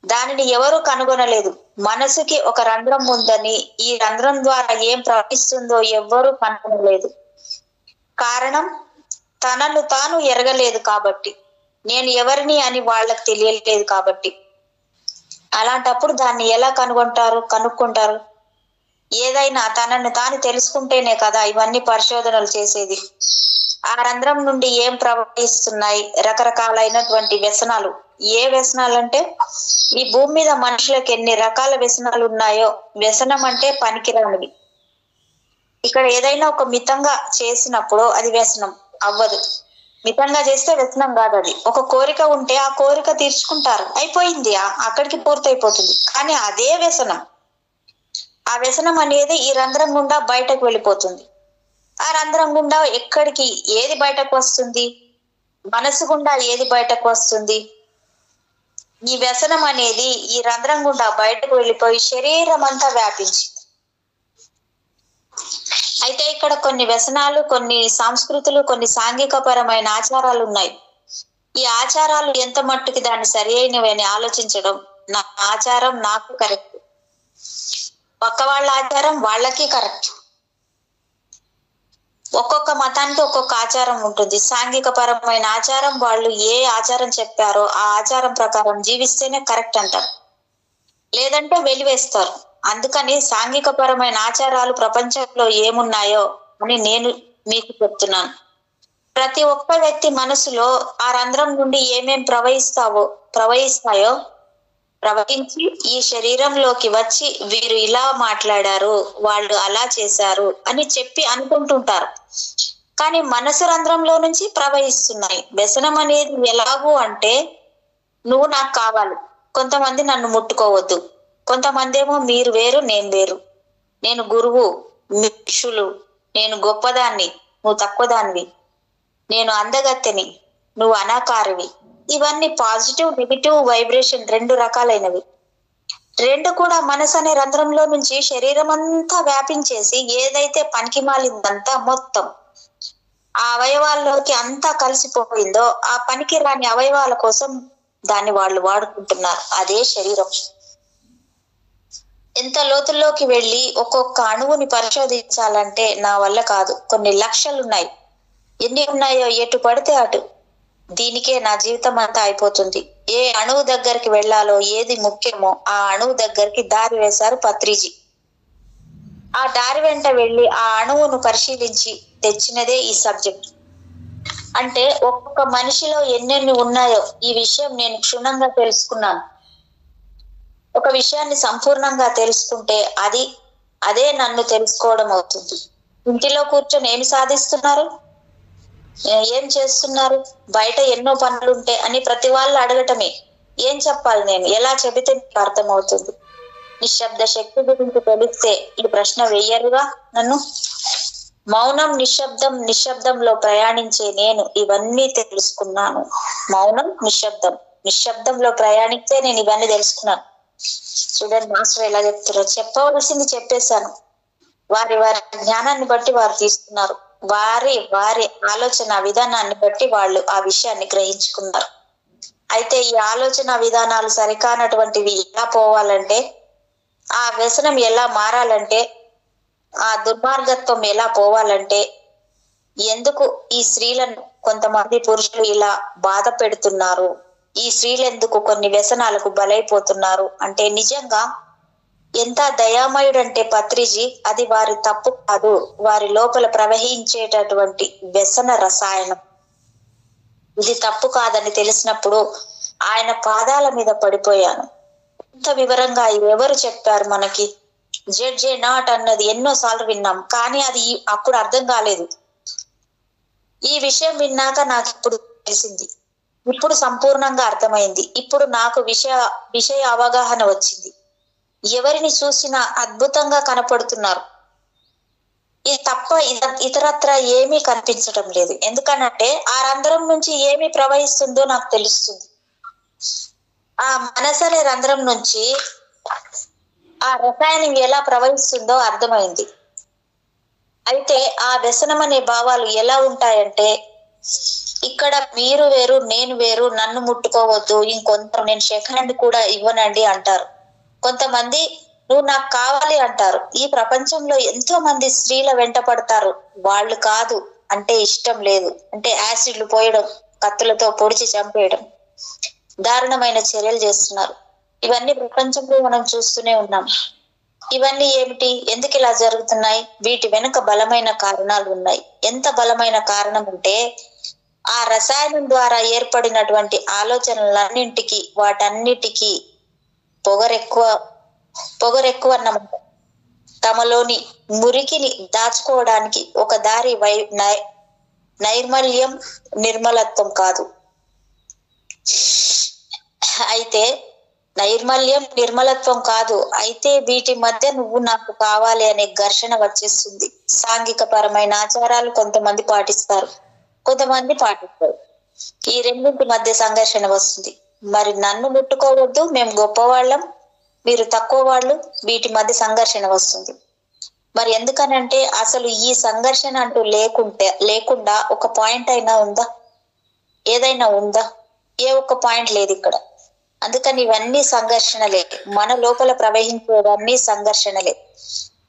Speaker 2: దానిని ఎవరు కనుగొనలేదు. మనసుకి ఒక రంధ్రం ఉందని, ఈ రంధ్రం ద్వారా ఏం ప్రవహిస్తుందో ఎవ్వరూ కనుగొనలేదు. కారణం, తనను తాను ఎరగలేదు కాబట్టి, నేను ఎవరిని అని వాళ్ళకి తెలియలేదు కాబట్టి. అలాంటప్పుడు దాన్ని ఎలా కనుక్కుంటారు? ఏదైనా తనను తాను తెలుసుకుంటేనే కదా ఇవన్నీ పరిశోధనలు చేసేది. ఆ రంధ్రం నుండి ఏం ప్రవహిస్తున్నాయి? రకరకాలైనటువంటి వ్యసనాలు. ఏ వ్యసనాలు అంటే, ఈ భూమి మీద మనుషులకు ఎన్ని రకాల వ్యసనాలు ఉన్నాయో, వ్యసనం అంటే పనికిరానివి. ఇక్కడ ఏదైనా ఒక మితంగా చేసినప్పుడు అది వ్యసనం అవ్వదు. మితంగా చేస్తే వ్యసనం కాదు. అది ఒక కోరిక ఉంటే ఆ కోరిక తీర్చుకుంటారు, అయిపోయింది, అక్కడికి పూర్తయిపోతుంది. కానీ అదే వ్యసనం, ఆ వ్యసనం అనేది ఈ రంధ్రం గుండా బయటకు వెళ్ళిపోతుంది. ఆ రంధ్రం గుండా ఎక్కడికి ఏది బయటకు వస్తుంది? మనసు గుండా ఏది బయటకు వస్తుంది? ఈ వ్యసనం అనేది ఈ రంధ్రం గుండా బయటకు వెళ్ళిపోయి శరీరం అంతా వ్యాపించింది. అయితే ఇక్కడ కొన్ని వ్యసనాలు, కొన్ని సంస్కృతులు, కొన్ని సాంఘిక పరమైన ఆచారాలు ఉన్నాయి. ఈ ఆచారాలు ఎంత మట్టుకి దాన్ని సరి అయినవి అని ఆలోచించడం, నా ఆచారం నాకు కరెక్ట్, పక్క వాళ్ళ ఆచారం వాళ్ళకి కరెక్ట్. ఒక్కొక్క మతానికి ఒక్కొక్క ఆచారం ఉంటుంది. సాంఘిక పరమైన ఆచారం, వాళ్ళు ఏ ఆచారం చెప్పారో ఆ ఆచారం ప్రకారం జీవిస్తేనే కరెక్ట్ అంటారు, లేదంటే వెలివేస్తారు. అందుకని సాంఘిక పరమైన ఆచారాలు ప్రపంచంలో ఏమున్నాయో అని నేను మీకు చెప్తున్నాను. ప్రతి ఒక్క వ్యక్తి మనసులో ఆ రంధ్రం నుండి ఏమేం ప్రవహిస్తాయో ప్రవహించి ఈ శరీరంలోకి వచ్చి వీరు ఇలా మాట్లాడారు, వాళ్ళు అలా చేశారు అని చెప్పి అనుకుంటుంటారు. కానీ మనసు రంధ్రంలో నుంచి ప్రవహిస్తున్నాయి. వ్యసనం అనేది ఎలాగూ అంటే, నువ్వు నాకు కావాలి, కొంతమంది నన్ను ముట్టుకోవద్దు, కొంతమంది ఏమో మీరు వేరు నేను వేరు, నేను గురువు మిక్షులు, నేను గొప్పదాన్ని నువ్వు తక్కువదానివి, నేను అందగత్తెని నువ్వు అనాకారివి. ఇవన్నీ పాజిటివ్ నెగిటివ్ వైబ్రేషన్, రెండు రకాలైనవి. రెండు కూడా మనసు అనే రంధ్రంలో నుంచి శరీరం అంతా వ్యాపించేసి ఏదైతే పనికి మాలిందంతా మొత్తం ఆ అవయవాల్లోకి అంతా కలిసిపోయిందో ఆ పనికి రాని అవయవాల కోసం దాన్ని వాళ్ళు వాడుకుంటున్నారు. అదే శరీరం. ఎంత లోతుల్లోకి వెళ్ళి ఒక్కొక్క అణువుని పరిశోధించాలంటే నా వల్ల కాదు. కొన్ని లక్షలు ఉన్నాయి. ఎన్ని ఉన్నాయో ఎటు పడితే అటు. దీనికే నా జీవితం అంతా అయిపోతుంది. ఏ అణువు దగ్గరికి వెళ్ళాలో, ఏది ముఖ్యమో ఆ అణువు దగ్గరికి దారి వేశారు పత్రిజీ. ఆ దారి వెంట వెళ్ళి ఆ అణువును పరిశీలించి తెచ్చినదే ఈ సబ్జెక్ట్. అంటే ఒక్కొక్క మనిషిలో ఎన్నెన్ని ఉన్నాయో ఈ విషయం నేను క్షుణ్ణంగా తెలుసుకున్నాను. ఒక విషయాన్ని సంపూర్ణంగా తెలుసుకుంటే అదే నన్ను తెలుసుకోవడం అవుతుంది. ఇంటిలో కూర్చొని ఏమి సాధిస్తున్నారు, ఏం చేస్తున్నారు, బయట ఎన్నో పనులుంటే అని ప్రతి వాళ్ళు అడగటమే. ఏం చెప్పాలి నేను, ఎలా చెబితే నీకు అర్థమవుతుంది? నిశ్శబ్ద శక్తి గురించి తెలిస్తే ఈ ప్రశ్న వెయ్యరుగా నన్ను. మౌనం, నిశ్శబ్దంలో ప్రయాణించే నేను ఇవన్నీ తెలుసుకున్నాను. మౌనం, నిశ్శబ్దంలో ప్రయాణిస్తే నేను ఇవన్నీ తెలుసుకున్నాను. చూడండి మాస్టర్ ఎలా చెప్తారో. చెప్పవలసింది చెప్పేశాను. వారి జ్ఞానాన్ని బట్టి వారు తీసుకున్నారు. వారి ఆలోచన విధానాన్ని బట్టి వాళ్ళు ఆ విషయాన్ని గ్రహించుకున్నారు. అయితే ఈ ఆలోచన విధానాలు సరికానటువంటివి ఎలా పోవాలంటే, ఆ వ్యసనం ఎలా మారాలంటే, ఆ దుర్మార్గత్వం ఎలా పోవాలంటే, ఎందుకు ఈ స్త్రీలను కొంతమంది పురుషులు ఇలా బాధ పెడుతున్నారు, ఈ స్త్రీలు ఎందుకు కొన్ని వ్యసనాలకు బలైపోతున్నారు అంటే, నిజంగా ఎంత దయామయుడంటే పత్రిజీ, అది వారి తప్పు కాదు, వారి లోపల ప్రవహించేటటువంటి వ్యసన రసాయనం. ఇది తప్పు కాదని తెలిసినప్పుడు ఆయన పాదాల మీద పడిపోయాను. ఇంత వివరంగా ఎవరు చెప్పారు మనకి? జడ్జే నాట్ అన్నది ఎన్నోసార్లు విన్నాం, కానీ అది అప్పుడు అర్థం కాలేదు. ఈ విషయం విన్నాక నాకు ఇప్పుడు తెలిసింది, ఇప్పుడు సంపూర్ణంగా అర్థమైంది. ఇప్పుడు నాకు విషయ అవగాహన వచ్చింది. ఎవరిని చూసినా అద్భుతంగా కనపడుతున్నారు. ఇది తప్ప ఇతరత్ర ఏమీ కనిపించడం లేదు. ఎందుకనంటే ఆ రంధ్రం నుంచి ఏమి ప్రవహిస్తుందో నాకు తెలుస్తుంది. ఆ మనసు అనే రంధ్రం నుంచి ఆ రసాయనం ఎలా ప్రవహిస్తుందో అర్థమైంది. అయితే ఆ వ్యసనం అనే భావాలు ఎలా ఉంటాయంటే, ఇక్కడ మీరు వేరు, నేను వేరు, నన్ను ముట్టుకోవద్దు, ఇంకొంత నేను సెకండ్ కూడా ఇవ్వనండి అంటారు. కొంతమంది నువ్వు నాకు కావాలి అంటారు. ఈ ప్రపంచంలో ఎంతో మంది స్త్రీల వెంట పడతారు. వాళ్ళు కాదు అంటే ఇష్టం లేదు అంటే యాసిడ్లు పోయడం, కత్తులతో పొడిచి చంపేయడం, దారుణమైన చర్యలు చేస్తున్నారు. ఇవన్నీ ప్రపంచంలో మనం చూస్తూనే ఉన్నాం. ఇవన్నీ ఏమిటి, ఎందుకు ఇలా జరుగుతున్నాయి? వీటి వెనుక బలమైన కారణాలు ఉన్నాయి. ఎంత బలమైన కారణం అంటే, ఆ రసాయనం ద్వారా ఏర్పడినటువంటి ఆలోచనలన్నింటికి, వాటన్నిటికీ పొగరెక్కువ అన్నమాట. తమలోని మురికిని దాచుకోవడానికి ఒక దారి నైర్మల్యం, నిర్మలత్వం కాదు. అయితే వీటి మధ్య నువ్వు నాకు కావాలి అనే ఘర్షణ వచ్చేస్తుంది. సాంఘిక పరమైన ఆచారాలు కొంతమంది పాటిస్తారు, కొంతమంది పాటిస్తారు. ఈ రెండింటి మధ్య సంఘర్షణ వస్తుంది. మరి నన్ను ముట్టుకోవద్దు, మేము గొప్పవాళ్ళం, మీరు తక్కువ వాళ్ళు, వీటి మధ్య సంఘర్షణ వస్తుంది. మరి ఎందుకనంటే అసలు ఈ సంఘర్షణ అంటూ లేకుండా ఒక పాయింట్ అయినా ఉందా? ఏదైనా ఉందా? ఏ ఒక్క పాయింట్ లేదు ఇక్కడ. అందుకని ఇవన్నీ సంఘర్షణలే, మన లోపల ప్రవహించేవన్నీ సంఘర్షణలే.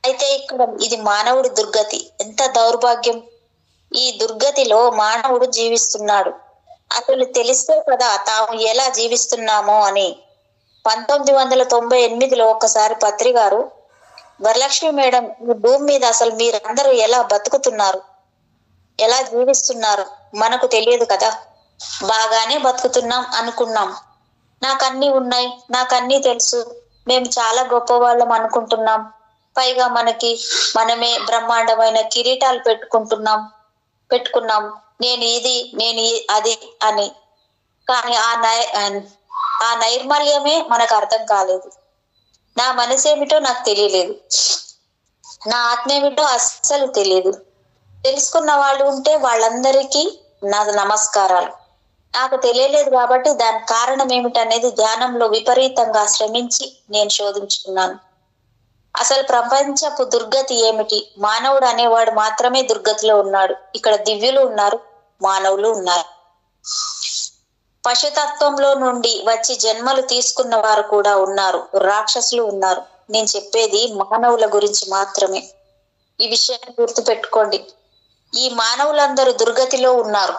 Speaker 2: అయితే ఇక్కడ ఇది మానవుడి దుర్గతి. ఎంత దౌర్భాగ్యం! ఈ దుర్గతిలో మానవుడు జీవిస్తున్నాడు. అసలు తెలిస్తే కదా తాము ఎలా జీవిస్తున్నామో అని. 1998లో ఒకసారి పత్రి గారు, వరలక్ష్మి మేడం, ఈ భూమి మీద అసలు మీరందరూ ఎలా బతుకుతున్నారు, ఎలా జీవిస్తున్నారు మనకు తెలియదు కదా, బాగానే బతుకుతున్నాం అనుకున్నాం, నాకన్నీ ఉన్నాయి, నాకన్నీ తెలుసు, మేము చాలా గొప్ప వాళ్ళం అనుకుంటున్నాం, పైగా మనమే బ్రహ్మాండమైన కిరీటాలు పెట్టుకున్నాం, నేను ఇది, నేను అది అని. కానీ ఆ నైర్మల్యమే మనకు అర్థం కాలేదు. నా మనసేమిటో నాకు తెలియలేదు, నా ఆత్మ ఏమిటో అస్సలు తెలియదు. తెలుసుకున్న వాళ్ళు ఉంటే వాళ్ళందరికీ నా నమస్కారాలు. నాకు తెలియలేదు కాబట్టి దాని కారణం ఏమిటనేది ధ్యానంలో విపరీతంగా శ్రమించి నేను శోధించుకున్నాను. అసలు ప్రపంచపు దుర్గతి ఏమిటి? మానవుడు అనేవాడు మాత్రమే దుర్గతిలో ఉన్నాడు. ఇక్కడ దివ్యులు ఉన్నారు, మానవులు ఉన్నారు. పశుతత్వంలో నుండి వచ్చి జన్మలు తీసుకున్న వారు కూడా ఉన్నారు, రాక్షసులు ఉన్నారు. నేను చెప్పేది మానవుల గురించి మాత్రమే. ఈ విషయాన్ని గుర్తుపెట్టుకోండి. ఈ మానవులందరూ దుర్గతిలో ఉన్నారు.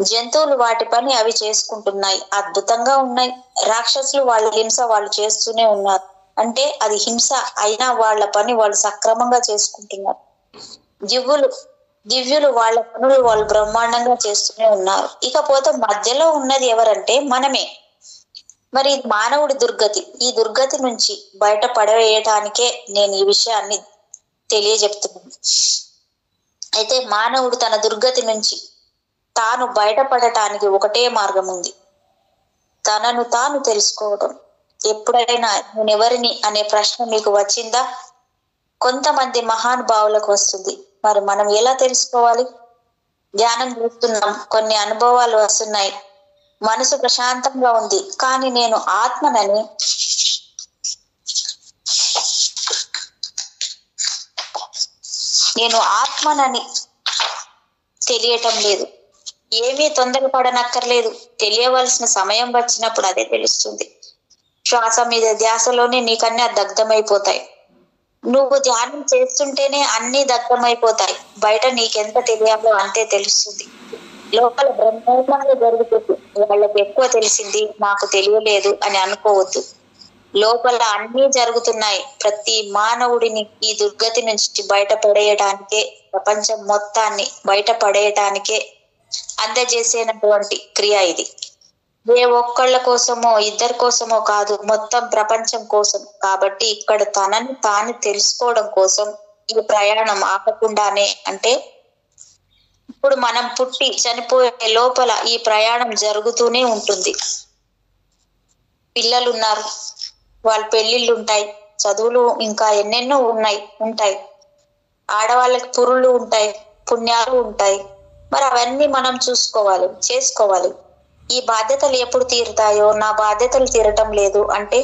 Speaker 2: జంతువులు వాటి పని అవి చేసుకుంటున్నాయి, అద్భుతంగా ఉన్నాయి. రాక్షసులు వాళ్ళ హింస వాళ్ళు చేస్తూనే ఉన్నారు. అంటే అది హింస అయినా వాళ్ళ పని వాళ్ళు సక్రమంగా చేసుకుంటున్నారు. దివ్యులు వాళ్ళ పనులు వాళ్ళు బ్రహ్మాండంగా చేస్తూనే ఉన్నారు. ఇకపోతే మధ్యలో ఉన్నది ఎవరంటే మనమే. మరి మానవుడి దుర్గతి. ఈ దుర్గతి నుంచి బయట పడవేయటానికే నేను ఈ విషయాన్ని తెలియజెప్తున్నాను. అయితే మానవుడు తన దుర్గతి నుంచి తాను బయటపడటానికి ఒకటే మార్గం ఉంది, తనను తాను తెలుసుకోవడం. ఎప్పుడైనా నేనెవరిని అనే ప్రశ్న మీకు వచ్చిందా? కొంతమంది మహానుభావులకు వస్తుంది. మరి మనం ఎలా తెలుసుకోవాలి? ధ్యానం చేస్తున్నాం, కొన్ని అనుభవాలు వస్తున్నాయి, మనసు ప్రశాంతంగా ఉంది, కానీ నేను ఆత్మనని తెలియటం లేదు. ఏమీ తొందరపడనక్కర్లేదు. తెలియవలసిన సమయం వచ్చినప్పుడు అదే తెలుస్తుంది. శ్వాస మీద ధ్యాసలోనే నీకన్నీ దగ్ధమైపోతాయి. నువ్వు ధ్యానం చేస్తుంటేనే అన్ని దగ్ధమైపోతాయి. బయట నీకెంత తెలియాలో అంతే తెలుస్తుంది. లోపల బ్రహ్మాండంగా జరుగుతుంది. వాళ్ళకి ఎక్కువ తెలిసింది, నాకు తెలియలేదు అని అనుకోవద్దు. లోపల అన్నీ జరుగుతున్నాయి. ప్రతి మానవుడిని ఈ దుర్గతి నుంచి బయటపడేయడానికే, ప్రపంచం మొత్తాన్ని బయటపడేయడానికే అందజేసేటువంటి క్రియ ఇది. ఏ ఒక్కళ్ళ కోసమో ఇద్దరి కోసమో కాదు, మొత్తం ప్రపంచం కోసం. కాబట్టి ఇక్కడ తనని తాను తెలుసుకోవడం కోసం ఈ ప్రయాణం ఆపకుండానే, అంటే ఇప్పుడు మనం పుట్టి చనిపోయే లోపల ఈ ప్రయాణం జరుగుతూనే ఉంటుంది. పిల్లలు ఉన్నారు, వాళ్ళ పెళ్లిళ్ళు ఉంటాయి, చదువులు ఇంకా ఎన్నెన్నో ఉంటాయి. ఆడవాళ్ళకి పురుళ్ళు ఉంటాయి, పుణ్యాలు ఉంటాయి. మరి అవన్నీ మనం చూసుకోవాలి, చేసుకోవాలి. ఈ బాధ్యతలు ఎప్పుడు తీరుతాయో, నా బాధ్యతలు తీరటం లేదు అంటే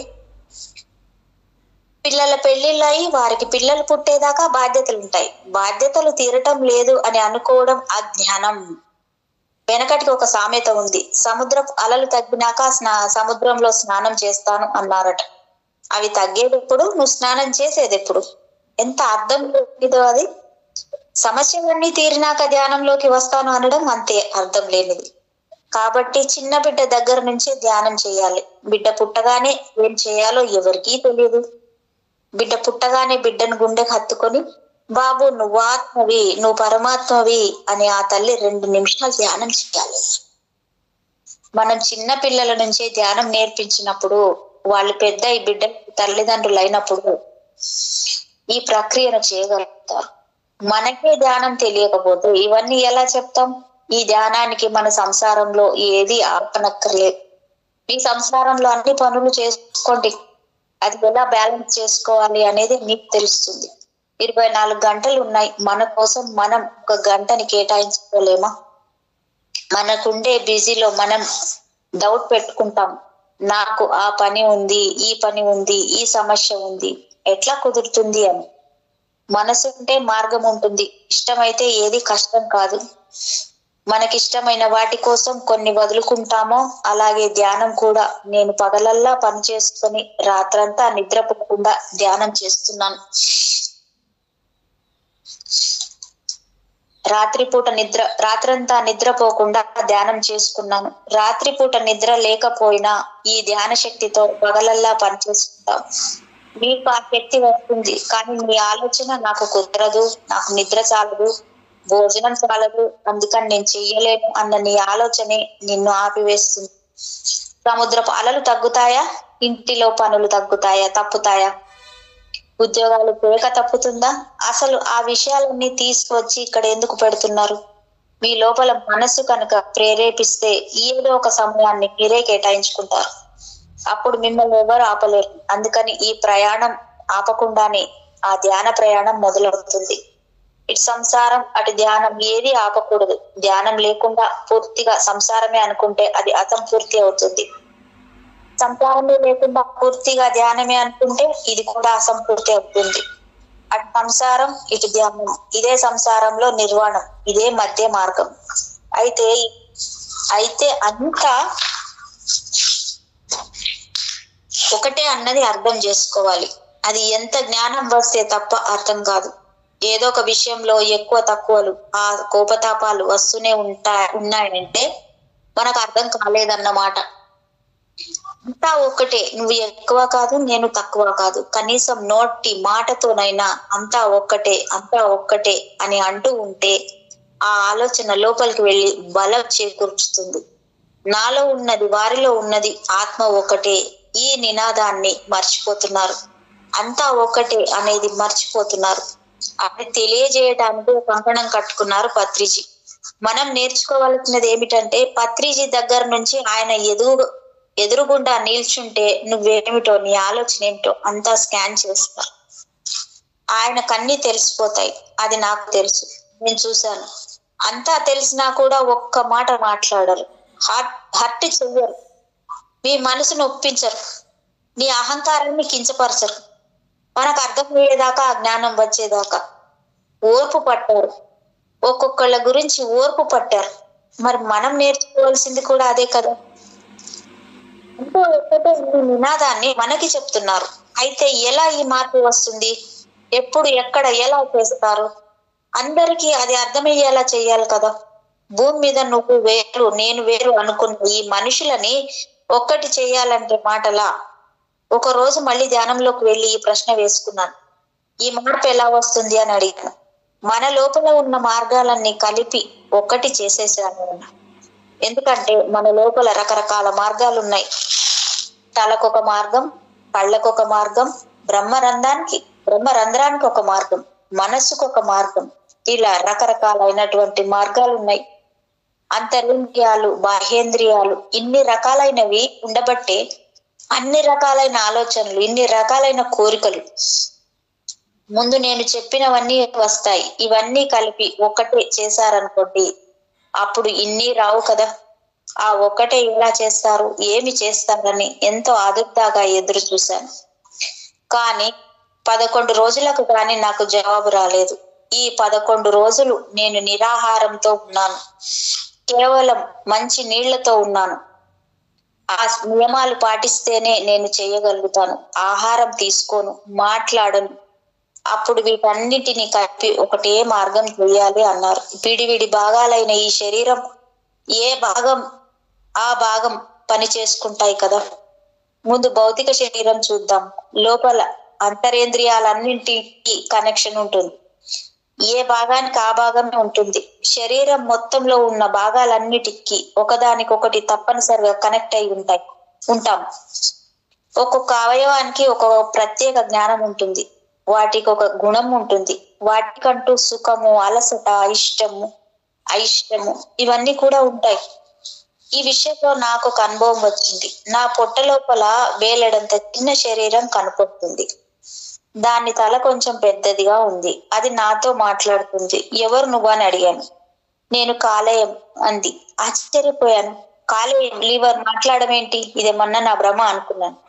Speaker 2: పిల్లల పెళ్లిళ్ళయి వారికి పిల్లలు పుట్టేదాకా బాధ్యతలు ఉంటాయి. బాధ్యతలు తీరటం లేదు అని అనుకోవడం అజ్ఞానం. వెనకటికి ఒక సామెత ఉంది, సముద్రపు అలలు తగ్గినాక సముద్రంలో స్నానం చేస్తాను అన్నారట. అవి తగ్గేటప్పుడు నువ్వు స్నానం చేసేది ఎప్పుడు? ఎంత అర్థం లేనిదో అది. సమస్యలన్నీ తీరినాక ధ్యానంలోకి వస్తాను అనడం అంతే అర్థం లేనిది. కాబట్టి చిన్న బిడ్డ దగ్గర నుంచే ధ్యానం చేయాలి. బిడ్డ పుట్టగానే ఏం చేయాలో ఎవరికీ తెలియదు. బిడ్డ పుట్టగానే బిడ్డను గుండెకు హత్తుకొని, బాబు నువ్వు ఆత్మవి, నువ్వు పరమాత్మవి అని ఆ తల్లి 2 నిమిషాలు ధ్యానం చేయాలి. మనం చిన్న పిల్లల నుంచే ధ్యానం నేర్పించినప్పుడు, వాళ్ళు పెద్ద ఈ బిడ్డ తల్లిదండ్రులు అయినప్పుడు ఈ ప్రక్రియను చేయగలుగుతారు. మనకే ధ్యానం తెలియకపోతే ఇవన్నీ ఎలా చెప్తాం? ఈ ధ్యానానికి మన సంసారంలో ఏది ఆపనక్కర్లేదు. మీ సంసారంలో అన్ని పనులు చేసుకోండి, అది ఎలా బ్యాలెన్స్ చేసుకోవాలి అనేది మీకు తెలుస్తుంది. 24 గంటలు ఉన్నాయి, మన కోసం మనం 1 గంటని కేటాయించుకోలేమా? మనకుండే బిజీలో మనం డౌట్ పెట్టుకుంటాం, నాకు ఆ పని ఉంది, ఈ పని ఉంది, ఈ సమస్య ఉంది, ఎట్లా కుదురుతుంది అని. మనసు ఉంటే మార్గం ఉంటుంది. ఇష్టమైతే ఏది కష్టం కాదు. మనకిష్టమైన వాటి కోసం కొన్ని వదులుకుంటామో అలాగే ధ్యానం కూడా. నేను పగలల్లా పని చేసుకొని రాత్రంతా నిద్రపోకుండా ధ్యానం చేస్తున్నాను. రాత్రంతా నిద్రపోకుండా ధ్యానం చేసుకున్నాను. రాత్రిపూట నిద్ర లేకపోయినా ఈ ధ్యాన శక్తితో పగలల్లా పని చేసుకుంటాం. మీకు ఆ శక్తి వస్తుంది, కానీ మీ ఆలోచన నాకు కుదరదు, నాకు నిద్ర చాలదు, భోజనం చాలదు, అందుకని నేను చెయ్యలేను అన్న నీ ఆలోచనే నిన్ను ఆపివేస్తుంది. సముద్రపు అలలు తగ్గుతాయా? ఇంటిలో పనులు తప్పుతాయా? ఉద్యోగాలు పేక తప్పుతుందా? అసలు ఆ విషయాలన్నీ తీసుకువచ్చి ఇక్కడ ఎందుకు పెడుతున్నారు? మీ లోపల మనసు కనుక ప్రేరేపిస్తే ఏదో ఒక సమయాన్ని మీరే కేటాయించుకుంటారు. అప్పుడు మిమ్మల్ని ఎవరు ఆపలేరు. అందుకని ఈ ప్రయాణం ఆపకుండానే ఆ ధ్యాన ప్రయాణం మొదలవుతుంది. ఇటు సంసారం అటు ధ్యానం ఏది ఆపకూడదు. ధ్యానం లేకుండా పూర్తిగా సంసారమే అనుకుంటే అది అసంపూర్తి అవుతుంది. సంసారమే లేకుండా పూర్తిగా ధ్యానమే అనుకుంటే ఇది కూడా అసంపూర్తి అవుతుంది. అటు సంసారం ఇటు ధ్యానం, ఇదే సంసారంలో నిర్వాణం, ఇదే మధ్య మార్గం. అయితే అంతా ఒకటే అన్నది అర్థం చేసుకోవాలి. అది ఎంత జ్ఞానం వస్తే తప్ప అర్థం కాదు. ఏదో ఒక విషయంలో ఎక్కువ తక్కువలు, ఆ కోపతాపాలు వస్తూనే ఉన్నాయంటే మనకు అర్థం కాలేదన్నమాట. అంతా ఒక్కటే, నువ్వు ఎక్కువ కాదు, నేను తక్కువ కాదు. కనీసం నోటి మాటతోనైనా అంతా ఒక్కటే అని అంటూ ఉంటే ఆ ఆలోచన లోపలికి వెళ్ళి బలం చేకూర్చుతుంది. నాలో ఉన్నది, వారిలో ఉన్నది ఆత్మ ఒకటే. ఈ నినాదాన్ని మర్చిపోతున్నారు. అంతా ఒకటే అనేది మర్చిపోతున్నారు. అది తెలియజేయడానికి కంకణం కట్టుకున్నారు పత్రిజీ. మనం నేర్చుకోవాల్సినది ఏమిటంటే, పత్రిజీ దగ్గర నుంచి ఆయన ఎదురుగుండా నిల్చుంటే నువ్వేమిటో, నీ ఆలోచన ఏమిటో అంతా స్కాన్ చేస్తా. ఆయనకు అన్ని తెలిసిపోతాయి. అది నాకు తెలుసు, నేను చూశాను. అంతా తెలిసినా కూడా ఒక్క మాట మాట్లాడరు, హర్ట్ చెయ్యరు, మీ మనసును ఒప్పించరు, మీ అహంకారాన్ని కించపరచరు. మనకు అర్థమయ్యేదాకా, ఆ జ్ఞానం వచ్చేదాకా ఓర్పు పట్టారు. ఒక్కొక్కళ్ళ గురించి ఓర్పు పట్టారు. మరి మనం నేర్చుకోవాల్సింది కూడా అదే కదా. ఎంతో ఒక్కటే నినాదాన్ని మనకి చెప్తున్నారు. అయితే ఎలా ఈ మార్పు వస్తుంది? ఎప్పుడు, ఎక్కడ, ఎలా చేస్తారు? అందరికీ అది అర్థమయ్యేలా చెయ్యాలి కదా. భూమి మీద నువ్వు వేరు, నేను వేరు అనుకున్న ఈ మనుషులని ఒక్కటి చేయాలంటే మాటలా? ఒక రోజు మళ్ళీ ధ్యానంలోకి వెళ్ళి ఈ ప్రశ్న వేసుకున్నాను, ఈ మార్పు ఎలా వస్తుంది అని అడిగాను. మన లోపల ఉన్న మార్గాలన్నీ కలిపి ఒక్కటి చేసేసాను. ఎందుకంటే మన లోపల రకరకాల మార్గాలు ఉన్నాయి. తలకొక మార్గం, కళ్ళకొక మార్గం, బ్రహ్మరంధ్రానికి ఒక మార్గం, మనస్సుకు ఒక మార్గం, ఇలా రకరకాలైనటువంటి మార్గాలు ఉన్నాయి. అంతరింద్రియాలు, బాహ్యేంద్రియాలు, ఇన్ని రకాలైనవి ఉండబట్టే అన్ని రకాలైన ఆలోచనలు, ఇన్ని రకాలైన కోరికలు ముందు నేను చెప్పినవన్నీ వస్తాయి. ఇవన్నీ కలిపి ఒక్కటే చేశారనుకోండి, అప్పుడు ఇన్ని రావు కదా. ఆ ఒక్కటే ఎలా చేస్తారు, ఏమి చేస్తారని ఎంతో ఆదుర్దాగా ఎదురు చూశాను. కానీ 11 రోజులకు కానీ నాకు జవాబు రాలేదు. ఈ 11 రోజులు నేను నిరాహారంతో ఉన్నాను. కేవలం మంచి నీళ్లతో ఉన్నాను. ఆ నియమాలు పాటిస్తేనే నేను చేయగలుగుతాను. ఆహారం తీసుకోను, మాట్లాడను. అప్పుడు వీటన్నిటిని కలిపి ఒకటే మార్గం చేయాలి అన్నారు. విడివిడి భాగాలైన ఈ శరీరం ఏ భాగం ఆ భాగం పని చేసుకుంటాయి కదా. ముందు భౌతిక శరీరం చూద్దాం. లోపల అంతరేంద్రియాలన్నింటికి కనెక్షన్ ఉంటుంది. ఏ భాగానికి ఆ భాగమే ఉంటుంది. శరీరం మొత్తంలో ఉన్న భాగాలన్నిటికీ ఒకదానికొకటి తప్పనిసరిగా కనెక్ట్ అయి ఉంటాం. ఒక్కొక్క అవయవానికి ఒక ప్రత్యేక జ్ఞానం ఉంటుంది. వాటికి ఒక గుణం ఉంటుంది. వాటికంటూ సుఖము, అలసట, ఇష్టము, అయిష్టము ఇవన్నీ కూడా ఉంటాయి. ఈ విషయంలో నాకు ఒక అనుభవం వచ్చింది. నా పొట్ట లోపల వేలడంత చిన్న శరీరం కనపడుతుంది. దాని తల కొంచెం పెద్దదిగా ఉంది. అది నాతో మాట్లాడుతుంది. ఎవరు నువ్వు అని అడిగాను. నేను కాలేయం అంది. ఆశ్చర్యపోయాను. కాలేయం, లివర్ మాట్లాడమేంటి? ఇదేమన్నా నా భ్రమ అనుకున్నాను.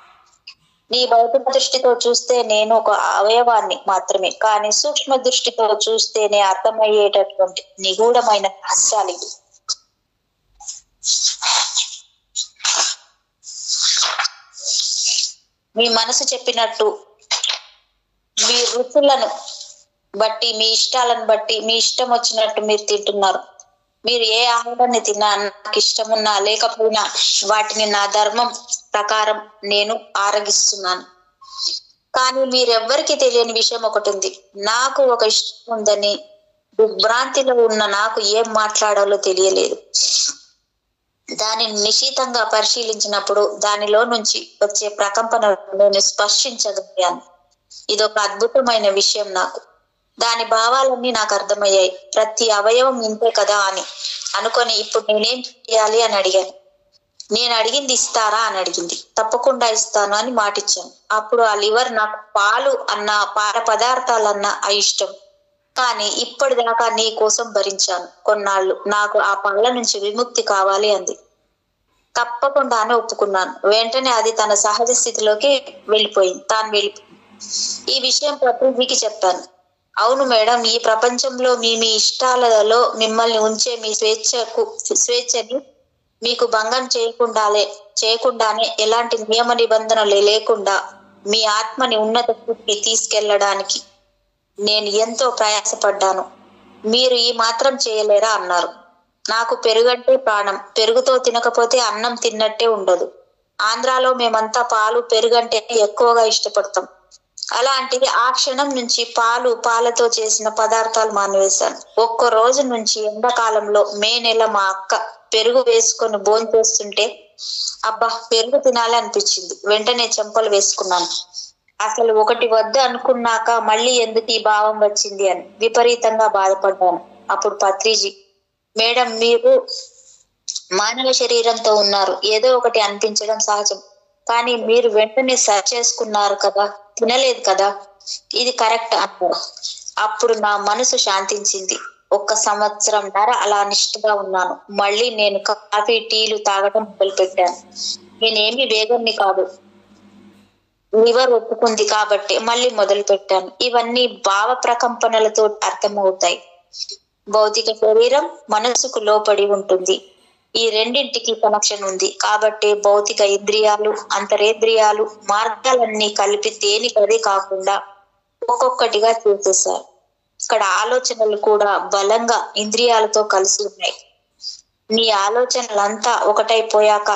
Speaker 2: నీ భౌతిక దృష్టితో చూస్తే నేను ఒక అవయవాన్ని మాత్రమే, కానీ సూక్ష్మ దృష్టితో చూస్తేనే అర్థమయ్యేటటువంటి నిగూఢమైన రహస్యాలు ఇవి. మీ మనసు చెప్పినట్టు మీ రుచులను బట్టి, మీ ఇష్టాలను బట్టి, మీ ఇష్టం వచ్చినట్టు మీరు తింటున్నారు. మీరు ఏ ఆహారాన్ని తిన్నా, నాకు ఇష్టమున్నా లేకపోయినా వాటిని నా ధర్మం ప్రకారం నేను ఆరగిస్తున్నాను. కానీ మీరెవ్వరికి తెలియని విషయం ఒకటి ఉంది. నాకు ఒక ఇష్టం ఉందని దిగ్భ్రాంతిలో ఉన్న నాకు ఏం మాట్లాడాలో తెలియలేదు. దానిని నిశితంగా పరిశీలించినప్పుడు దానిలో నుంచి వచ్చే ప్రకంపనలు నేను స్పర్శించగలిగాను. ఇదొక అద్భుతమైన విషయం. నాకు దాని భావాలన్నీ నాకు అర్థమయ్యాయి. ప్రతి అవయవం ఇంతే కదా అని అనుకొని ఇప్పుడు నేనేం చేయాలి అని అడిగాను. నేను అడిగింది ఇస్తారా అని అడిగింది. తప్పకుండా ఇస్తాను అని మాటిచ్చాను. అప్పుడు ఆ లివర్ నాకు పాలు అన్న, పాల పదార్థాలన్నా ఇష్టం, కానీ ఇప్పటిదాకా నీ కోసం భరించాను కొన్నాళ్ళు. నాకు ఆ పాల నుంచి విముక్తి కావాలి అంది. తప్పకుండానే ఒప్పుకున్నాను. వెంటనే అది తన సహజ స్థితిలోకి వెళ్ళిపోయింది. ఈ విషయం ప్రతికి చెప్పాను. అవును మేడం, ఈ ప్రపంచంలో మీ ఇష్టాలలో మిమ్మల్ని ఉంచే మీ స్వేచ్ఛని మీకు భంగం చేయకుండానే ఎలాంటి నియమ నిబంధనలు లేకుండా మీ ఆత్మని ఉన్నత స్థితికి తీసుకెళ్లడానికి నేను ఎంతో ప్రయాసపడ్డాను. మీరు ఈ మాత్రం చేయలేరా అన్నారు. నాకు పెరుగంటే ప్రాణం. పెరుగుతో తినకపోతే అన్నం తిన్నట్టే ఉండదు. ఆంధ్రాలో మేమంతా పాలు, పెరుగంటే ఎక్కువగా ఇష్టపడతాం. అలాంటిది ఆ క్షణం నుంచి పాలతో చేసిన పదార్థాలు మానివేశాను. ఒక్క రోజు నుంచి ఎండాకాలంలో మే నెల మా అక్క పెరుగు వేసుకొని భోంచేస్తుంటే అబ్బా పెరుగు తినాలి అనిపించింది. వెంటనే చెంపలు వేసుకున్నాను. అసలు ఒకటి వద్దు అనుకున్నాక మళ్ళీ ఎందుకు ఈ భావం వచ్చింది అని విపరీతంగా బాధపడ్డాను. అప్పుడు పత్రిజీ, మేడం మీరు మానవ శరీరంతో ఉన్నారు, ఏదో ఒకటి అనిపించడం సహజం, కానీ మీరు వెంటనే సరి చేసుకున్నారు కదా, తినలేదు కదా, ఇది కరెక్ట్ అన్నారు. అప్పుడు నా మనసు శాంతించింది. 1 సంవత్సరంన్నర అలా నిష్ఠగా ఉన్నాను. మళ్ళీ నేను కాఫీ, టీలు తాగటం మొదలు పెట్టాను. నేనేమి వేగన్ని కాదు, లివర్ ఒప్పుకుంది కాబట్టి మళ్ళీ మొదలు పెట్టాను. ఇవన్నీ భావ ప్రకంపనలతో అర్థమవుతాయి. భౌతిక శరీరం మనసుకు లోపడి ఉంటుంది. ఈ రెండింటికి కనెక్షన్ ఉంది కాబట్టి భౌతిక ఇంద్రియాలు, అంతరేంద్రియాలు, మార్గాలన్నీ కలిపి తేలికదే కాకుండా ఒక్కొక్కటిగా చేసేశారు. ఇక్కడ ఆలోచనలు కూడా బలంగా ఇంద్రియాలతో కలిసి ఉన్నాయి. నీ ఆలోచనలంతా ఒకటైపోయాక,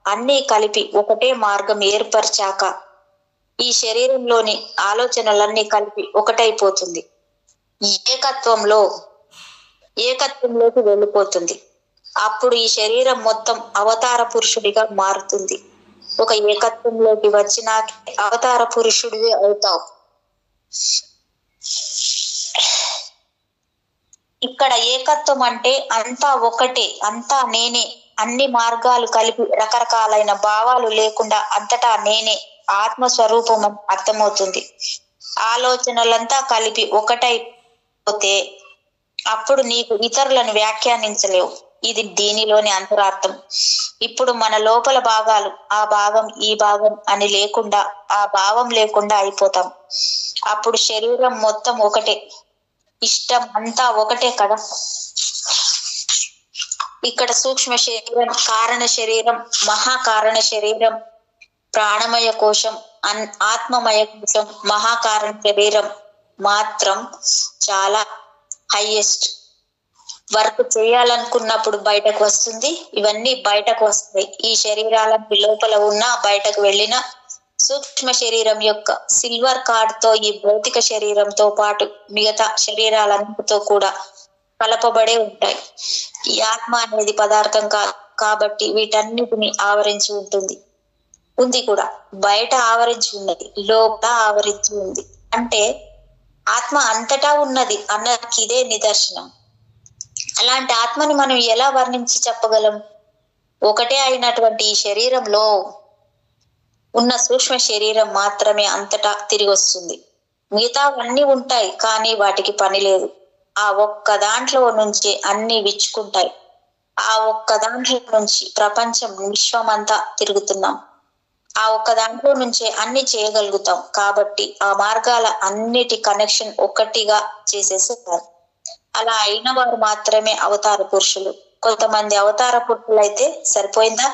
Speaker 2: అన్నీ కలిపి ఒకటే మార్గం ఏర్పరిచాక ఈ శరీరంలోని ఆలోచనలన్నీ కలిపి ఒకటైపోతుంది. ఏకత్వంలోకి వెళ్ళిపోతుంది. అప్పుడు ఈ శరీరం మొత్తం అవతార పురుషుడిగా మారుతుంది. ఒక ఏకత్వంలోకి వచ్చినాక అవతార పురుషుడివి అవుతావు. ఇక్కడ ఏకత్వం అంటే అంతా ఒకటే, అంతా నేనే, అన్ని మార్గాలు కలిపి రకరకాలైన భావాలు లేకుండా అంతటా నేనే ఆత్మస్వరూపం అని అర్థమవుతుంది. ఆలోచనలంతా కలిపి ఒకటైపోతే అప్పుడు నీకు ఇతరులను వ్యాఖ్యానించలేవు. ఇది దీనిలోని అంతరార్థం. ఇప్పుడు మన లోపల భాగాలు ఆ భాగం ఈ భాగం అని లేకుండా, ఆ భావం లేకుండా అయిపోతాం. అప్పుడు శరీరం మొత్తం ఒకటే, ఇష్టం అంతా ఒకటే కదా. ఇక్కడ సూక్ష్మ శరీరం, కారణ శరీరం, మహాకారణ శరీరం, ప్రాణమయ కోశం, ఆత్మమయ కోశం, మహాకారణ శరీరం మాత్రం చాలా హైయెస్ట్. వర్క్ చేయాలనుకున్నప్పుడు బయటకు వస్తుంది, ఇవన్నీ బయటకు వస్తాయి. ఈ శరీరాలకి లోపల ఉన్నా బయటకు వెళ్ళిన సూక్ష్మ శరీరం యొక్క సిల్వర్ కార్డ్ తో ఈ భౌతిక శరీరంతో పాటు మిగతా శరీరాలన్నిటితో కూడా కలపబడే ఉంటాయి. ఈ ఆత్మ అనేది పదార్థం కాబట్టి వీటన్నిటిని ఆవరించి ఉంది కూడా. బయట ఆవరించి ఉన్నది, లోపల ఆవరించి ఉంది. అంటే ఆత్మ అంతటా ఉన్నది అన్నకి ఇదే నిదర్శనం. అలాంటి ఆత్మని మనం ఎలా వర్ణించి చెప్పగలం? ఒకటే అయినటువంటి ఈ శరీరంలో ఉన్న సూక్ష్మ శరీరం మాత్రమే అంతటా తిరిగి వస్తుంది. మిగతావన్నీ ఉంటాయి కానీ వాటికి పని లేదు. ఆ ఒక్క దాంట్లో నుంచి అన్ని విచ్చుకుంటాయి. ఆ ఒక్క దాంట్లో నుంచి ప్రపంచం, విశ్వం అంతా తిరుగుతున్నాం. ఆ ఒక్క దాంట్లో నుంచే అన్ని చేయగలుగుతాం. కాబట్టి ఆ మార్గాల అన్నిటి కనెక్షన్ ఒక్కటిగా చేసేసారు. అలా అయిన వారు మాత్రమే అవతార పురుషులు. కొంతమంది అవతార పురుషులు అయితే సరిపోయిందా?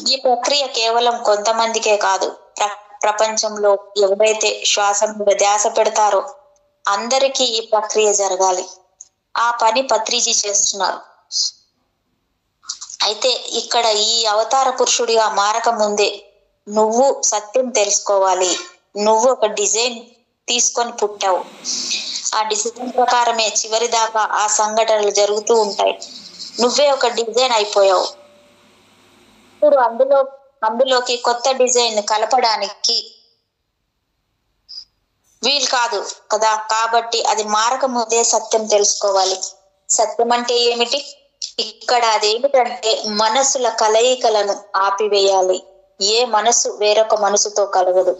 Speaker 2: ఈ ప్రక్రియ కేవలం కొంతమందికే కాదు, ప్రపంచంలో ఎవరైతే శ్వాస మీద ధ్యాస పెడతారో అందరికీ ఈ ప్రక్రియ జరగాలి. ఆ పని పత్రిజీ చేస్తున్నారు. అయితే ఇక్కడ ఈ అవతార పురుషుడిగా మారక ముందే నువ్వు సత్యం తెలుసుకోవాలి. నువ్వు ఒక డిజైన్ తీసుకొని పుట్టావు. ఆ డిజైన్ ప్రకారమే చివరి దాకా ఆ సంఘటనలు జరుగుతూ ఉంటాయి. నువ్వే ఒక డిజైన్ అయిపోయావు. ఇప్పుడు అందులోకి కొత్త డిజైన్ కలపడానికి వీలు కాదు కదా. కాబట్టి అది మారక ముందే సత్యం తెలుసుకోవాలి. సత్యం అంటే ఏమిటి? ఇక్కడ అదేమిటంటే మనసుల కలయికలను ఆపివేయాలి. ఏ మనసు వేరొక మనసుతో కలగదు,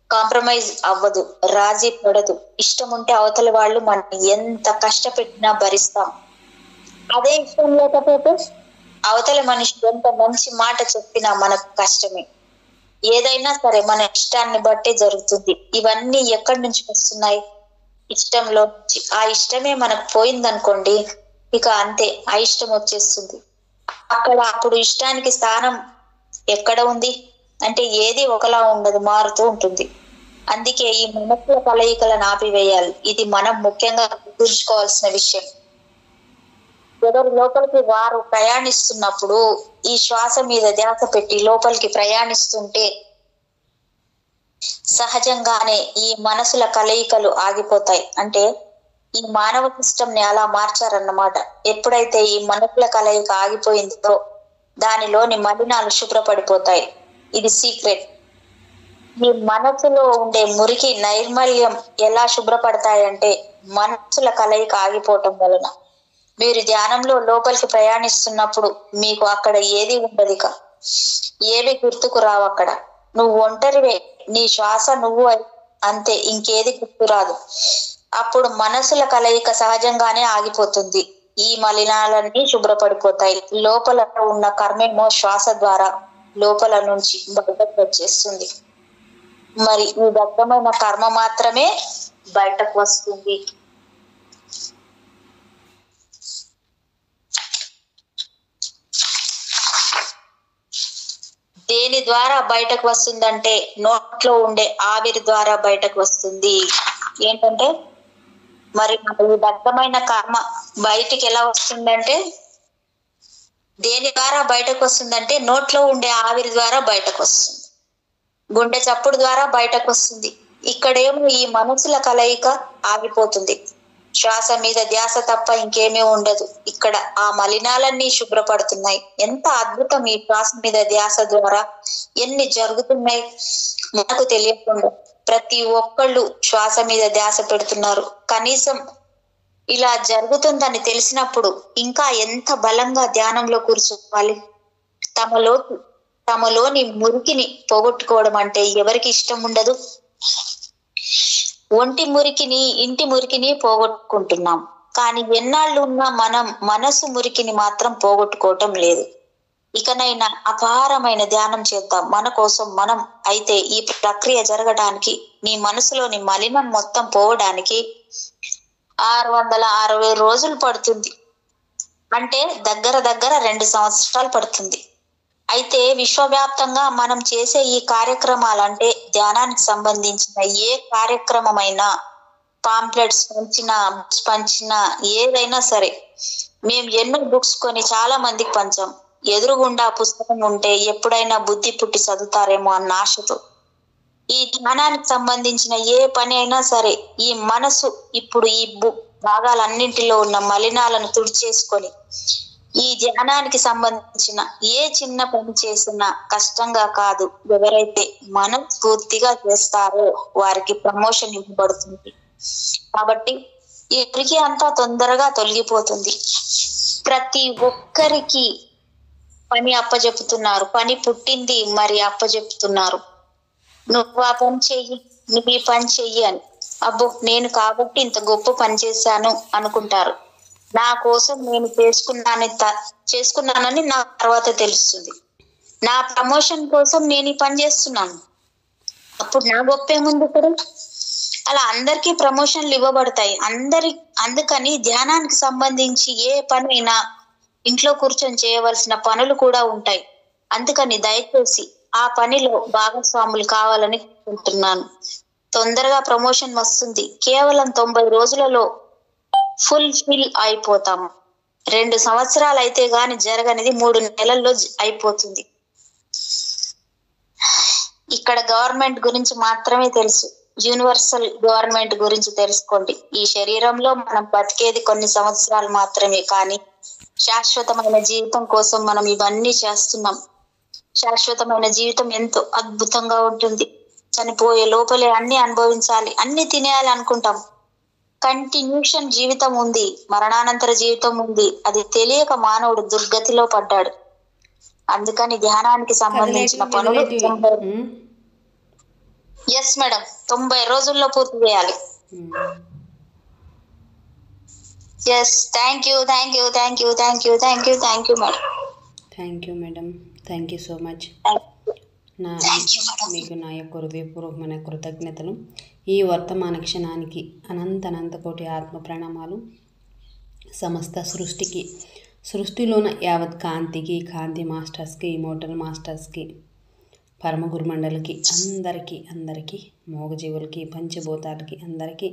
Speaker 2: కాంప్రమైజ్ అవ్వదు, రాజీ పడదు. ఇష్టం ఉంటే అవతల వాళ్ళు మనం ఎంత కష్టపెట్టినా భరిస్తాం. అదే ఇష్టం లేకపోతే అవతల మనిషి ఎంత మంచి మాట చెప్పినా మనకు కష్టమే. ఏదైనా సరే మన ఇష్టాన్ని బట్టే జరుగుతుంది. ఇవన్నీ ఎక్కడి నుంచి వస్తున్నాయి? ఇష్టంలో నుంచి. ఆ ఇష్టమే మనకు పోయిందనుకోండి, ఇక అంతే, అయిష్టం వచ్చేస్తుంది. అప్పుడు ఇష్టానికి స్థానం ఎక్కడ ఉంది అంటే ఏది ఒకలా ఉండదు, మారుతూ ఉంటుంది. అందుకే ఈ మనసుల కలయికలను ఆపివేయాలి. ఇది మనం ముఖ్యంగా గుర్తుంచుకోవాల్సిన విషయం. ఎవరు లోపలికి వారు ప్రయాణిస్తున్నప్పుడు ఈ శ్వాస మీద ధ్యాస పెట్టి లోపలికి ప్రయాణిస్తుంటే సహజంగానే ఈ మనసుల కలయికలు ఆగిపోతాయి. అంటే ఈ మానవ సిస్టమ్ ని అలా మార్చారన్నమాట. ఎప్పుడైతే ఈ మనసుల కలయిక ఆగిపోయిందో దానిలోని మలినాలు శుభ్రపడిపోతాయి. ఇది సీక్రెట్. మీ మనసులో ఉండే మురికి, నైర్మల్యం ఎలా శుభ్రపడతాయంటే మనసుల కలయిక ఆగిపోవటం వలన. మీరు ధ్యానంలో లోపలికి ప్రయాణిస్తున్నప్పుడు మీకు అక్కడ ఏది ఉండదు, ఇక ఏవి గుర్తుకు రావు. అక్కడ నువ్వు ఒంటరివే, నీ శ్వాస నువ్వు అంతే, ఇంకేది గుర్తురాదు. అప్పుడు మనసుల కలయిక సహజంగానే ఆగిపోతుంది. ఈ మలినాలన్నీ శుభ్రపడిపోతాయి. లోపల ఉన్న కర్మేమో శ్వాస ద్వారా లోపల నుంచి బయటకు వచ్చేస్తుంది. మరి ఈ దగ్ధమైన కర్మ మాత్రమే బయటకు వస్తుంది. దేని ద్వారా బయటకు వస్తుందంటే నోట్లో ఉండే ఆవిరి ద్వారా బయటకు వస్తుంది. ఏంటంటే మరి ఈ దగ్ధమైన కర్మ బయటికి ఎలా వస్తుందంటే దేని ద్వారా బయటకు వస్తుందంటే నోట్లో ఉండే ఆవిరి ద్వారా బయటకు వస్తుంది, గుండె చప్పుడు ద్వారా బయటకు వస్తుంది. ఇక్కడేమో ఈ మనసుల కలయిక ఆగిపోతుంది. శ్వాస మీద ధ్యాస తప్ప ఇంకేమీ ఉండదు. ఇక్కడ ఆ మలినాలన్నీ శుభ్రపడుతున్నాయి. ఎంత అద్భుతం! ఈ శ్వాస మీద ధ్యాస ద్వారా ఎన్ని జరుగుతున్నాయి మనకు తెలియకుండా. ప్రతి ఒక్కళ్ళు శ్వాస మీద ధ్యాస పెడుతున్నారు. కనీసం ఇలా జరుగుతుందని తెలిసినప్పుడు ఇంకా ఎంత బలంగా ధ్యానంలో కూర్చోవాలి. తమలోని మురికిని పోగొట్టుకోవడం అంటే ఎవరికి ఇష్టం ఉండదు? ఒంటి మురికిని, ఇంటి మురికిని పోగొట్టుకుంటున్నాం, కానీ ఎన్నాళ్ళు ఉన్నా మనం మనసు మురికిని మాత్రం పోగొట్టుకోవటం లేదు. ఇకనైనా అపారమైన ధ్యానం చేద్దాం మన కోసం మనం. అయితే ఈ ప్రక్రియ జరగడానికి, నీ మనసులోని మలినం మొత్తం పోవడానికి 660 రోజులు పడుతుంది. అంటే దగ్గర 2 సంవత్సరాలు పడుతుంది. అయితే విశ్వవ్యాప్తంగా మనం చేసే ఈ కార్యక్రమాలంటే ధ్యానానికి సంబంధించిన ఏ కార్యక్రమమైనా, పాంప్లెట్స్ పంచినా ఏదైనా సరే, మేము ఎన్నో బుక్స్ కొని చాలా మందికి పంచాం. ఎదురుగుండా పుస్తకం ఉంటే ఎప్పుడైనా బుద్ధి పుట్టి చదువుతారేమో అన్న ఆశతో. ఈ ధ్యానానికి సంబంధించిన ఏ పని అయినా సరే, ఈ మనసు ఇప్పుడు ఈ భాగాలన్నింటిలో ఉన్న మలినాలను తుడిచేసుకొని ఈ ధ్యానానికి సంబంధించిన ఏ చిన్న పని చేసినా కష్టంగా కాదు. ఎవరైతే మనస్ఫూర్తిగా చేస్తారో వారికి ప్రమోషన్ ఇవ్వబడుతుంది. కాబట్టి ఈ మురికి అంతా తొందరగా తొలగిపోతుంది. ప్రతి ఒక్కరికి పని అప్పచెప్తున్నారు, పని పుట్టింది మరి అప్పచెప్తున్నారు. నువ్వు ఆ పని చెయ్యి, నువ్వు ఈ పని చెయ్యి అని. అబ్బో, నేను కాబట్టి ఇంత గొప్ప పని చేశాను అనుకుంటారు. నా కోసం నేను చేసుకున్నానని నా తర్వాత తెలుస్తుంది. నా ప్రమోషన్ కోసం నేను ఈ పని చేస్తున్నాను, అప్పుడు నా గొప్ప ఏముంది ఇక్కడ? అలా అందరికీ ప్రమోషన్లు ఇవ్వబడతాయి. అందుకని ధ్యానానికి సంబంధించి ఏ పని అయినా ఇంట్లో కూర్చొని చేయవలసిన పనులు కూడా ఉంటాయి. అందుకని దయచేసి ఆ పనిలో భాగస్వాములు కావాలని అనుకుంటున్నాను. తొందరగా ప్రమోషన్ వస్తుంది. కేవలం 90 రోజులలో ఫుల్ఫిల్ అయిపోతాము. 2 సంవత్సరాలు అయితే గాని జరగనిది 3 నెలల్లో అయిపోతుంది. ఇక్కడ గవర్నమెంట్ గురించి మాత్రమే తెలుసు. యూనివర్సల్ గవర్నమెంట్ గురించి తెలుసుకోండి. ఈ శరీరంలో మనం బతికేది కొన్ని సంవత్సరాలు మాత్రమే, కానీ శాశ్వతమైన జీవితం కోసం మనం ఇవన్నీ చేస్తున్నాం. శాశ్వతమైన జీవితం ఎంతో అద్భుతంగా ఉంటుంది. చనిపోయే లోపలే అన్ని అనుభవించాలి, అన్ని తినేయాలి అనుకుంటాం. కంటిన్యూషన్ జీవితం ఉంది, మరణానంతర జీవితం ఉంది. అది తెలియక మానవుడు దుర్గతిలో పడ్డాడు. అందుకని ధ్యానానికి సంబంధించిన పనులు 90 రోజుల్లో పూర్తి చేయాలి. Thank you
Speaker 1: madam. Thank you so much. మీకు నా యొక్క హృదయపూర్వకమైన కృతజ్ఞతలు. ఈ వర్తమాన క్షణానికి అనంత కోటి ఆత్మ ప్రణామాలు. సమస్త సృష్టిలోన యావత్ కాంతి మాస్టర్స్కి, ఇమోటల్ మాస్టర్స్కి, పరమ గురుమండలికి, అందరికీ మోగజీవులకి, పంచభూతాలకి అందరికీ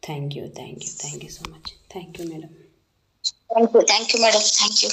Speaker 1: thank you so much. Thank you madam.
Speaker 2: Thank you.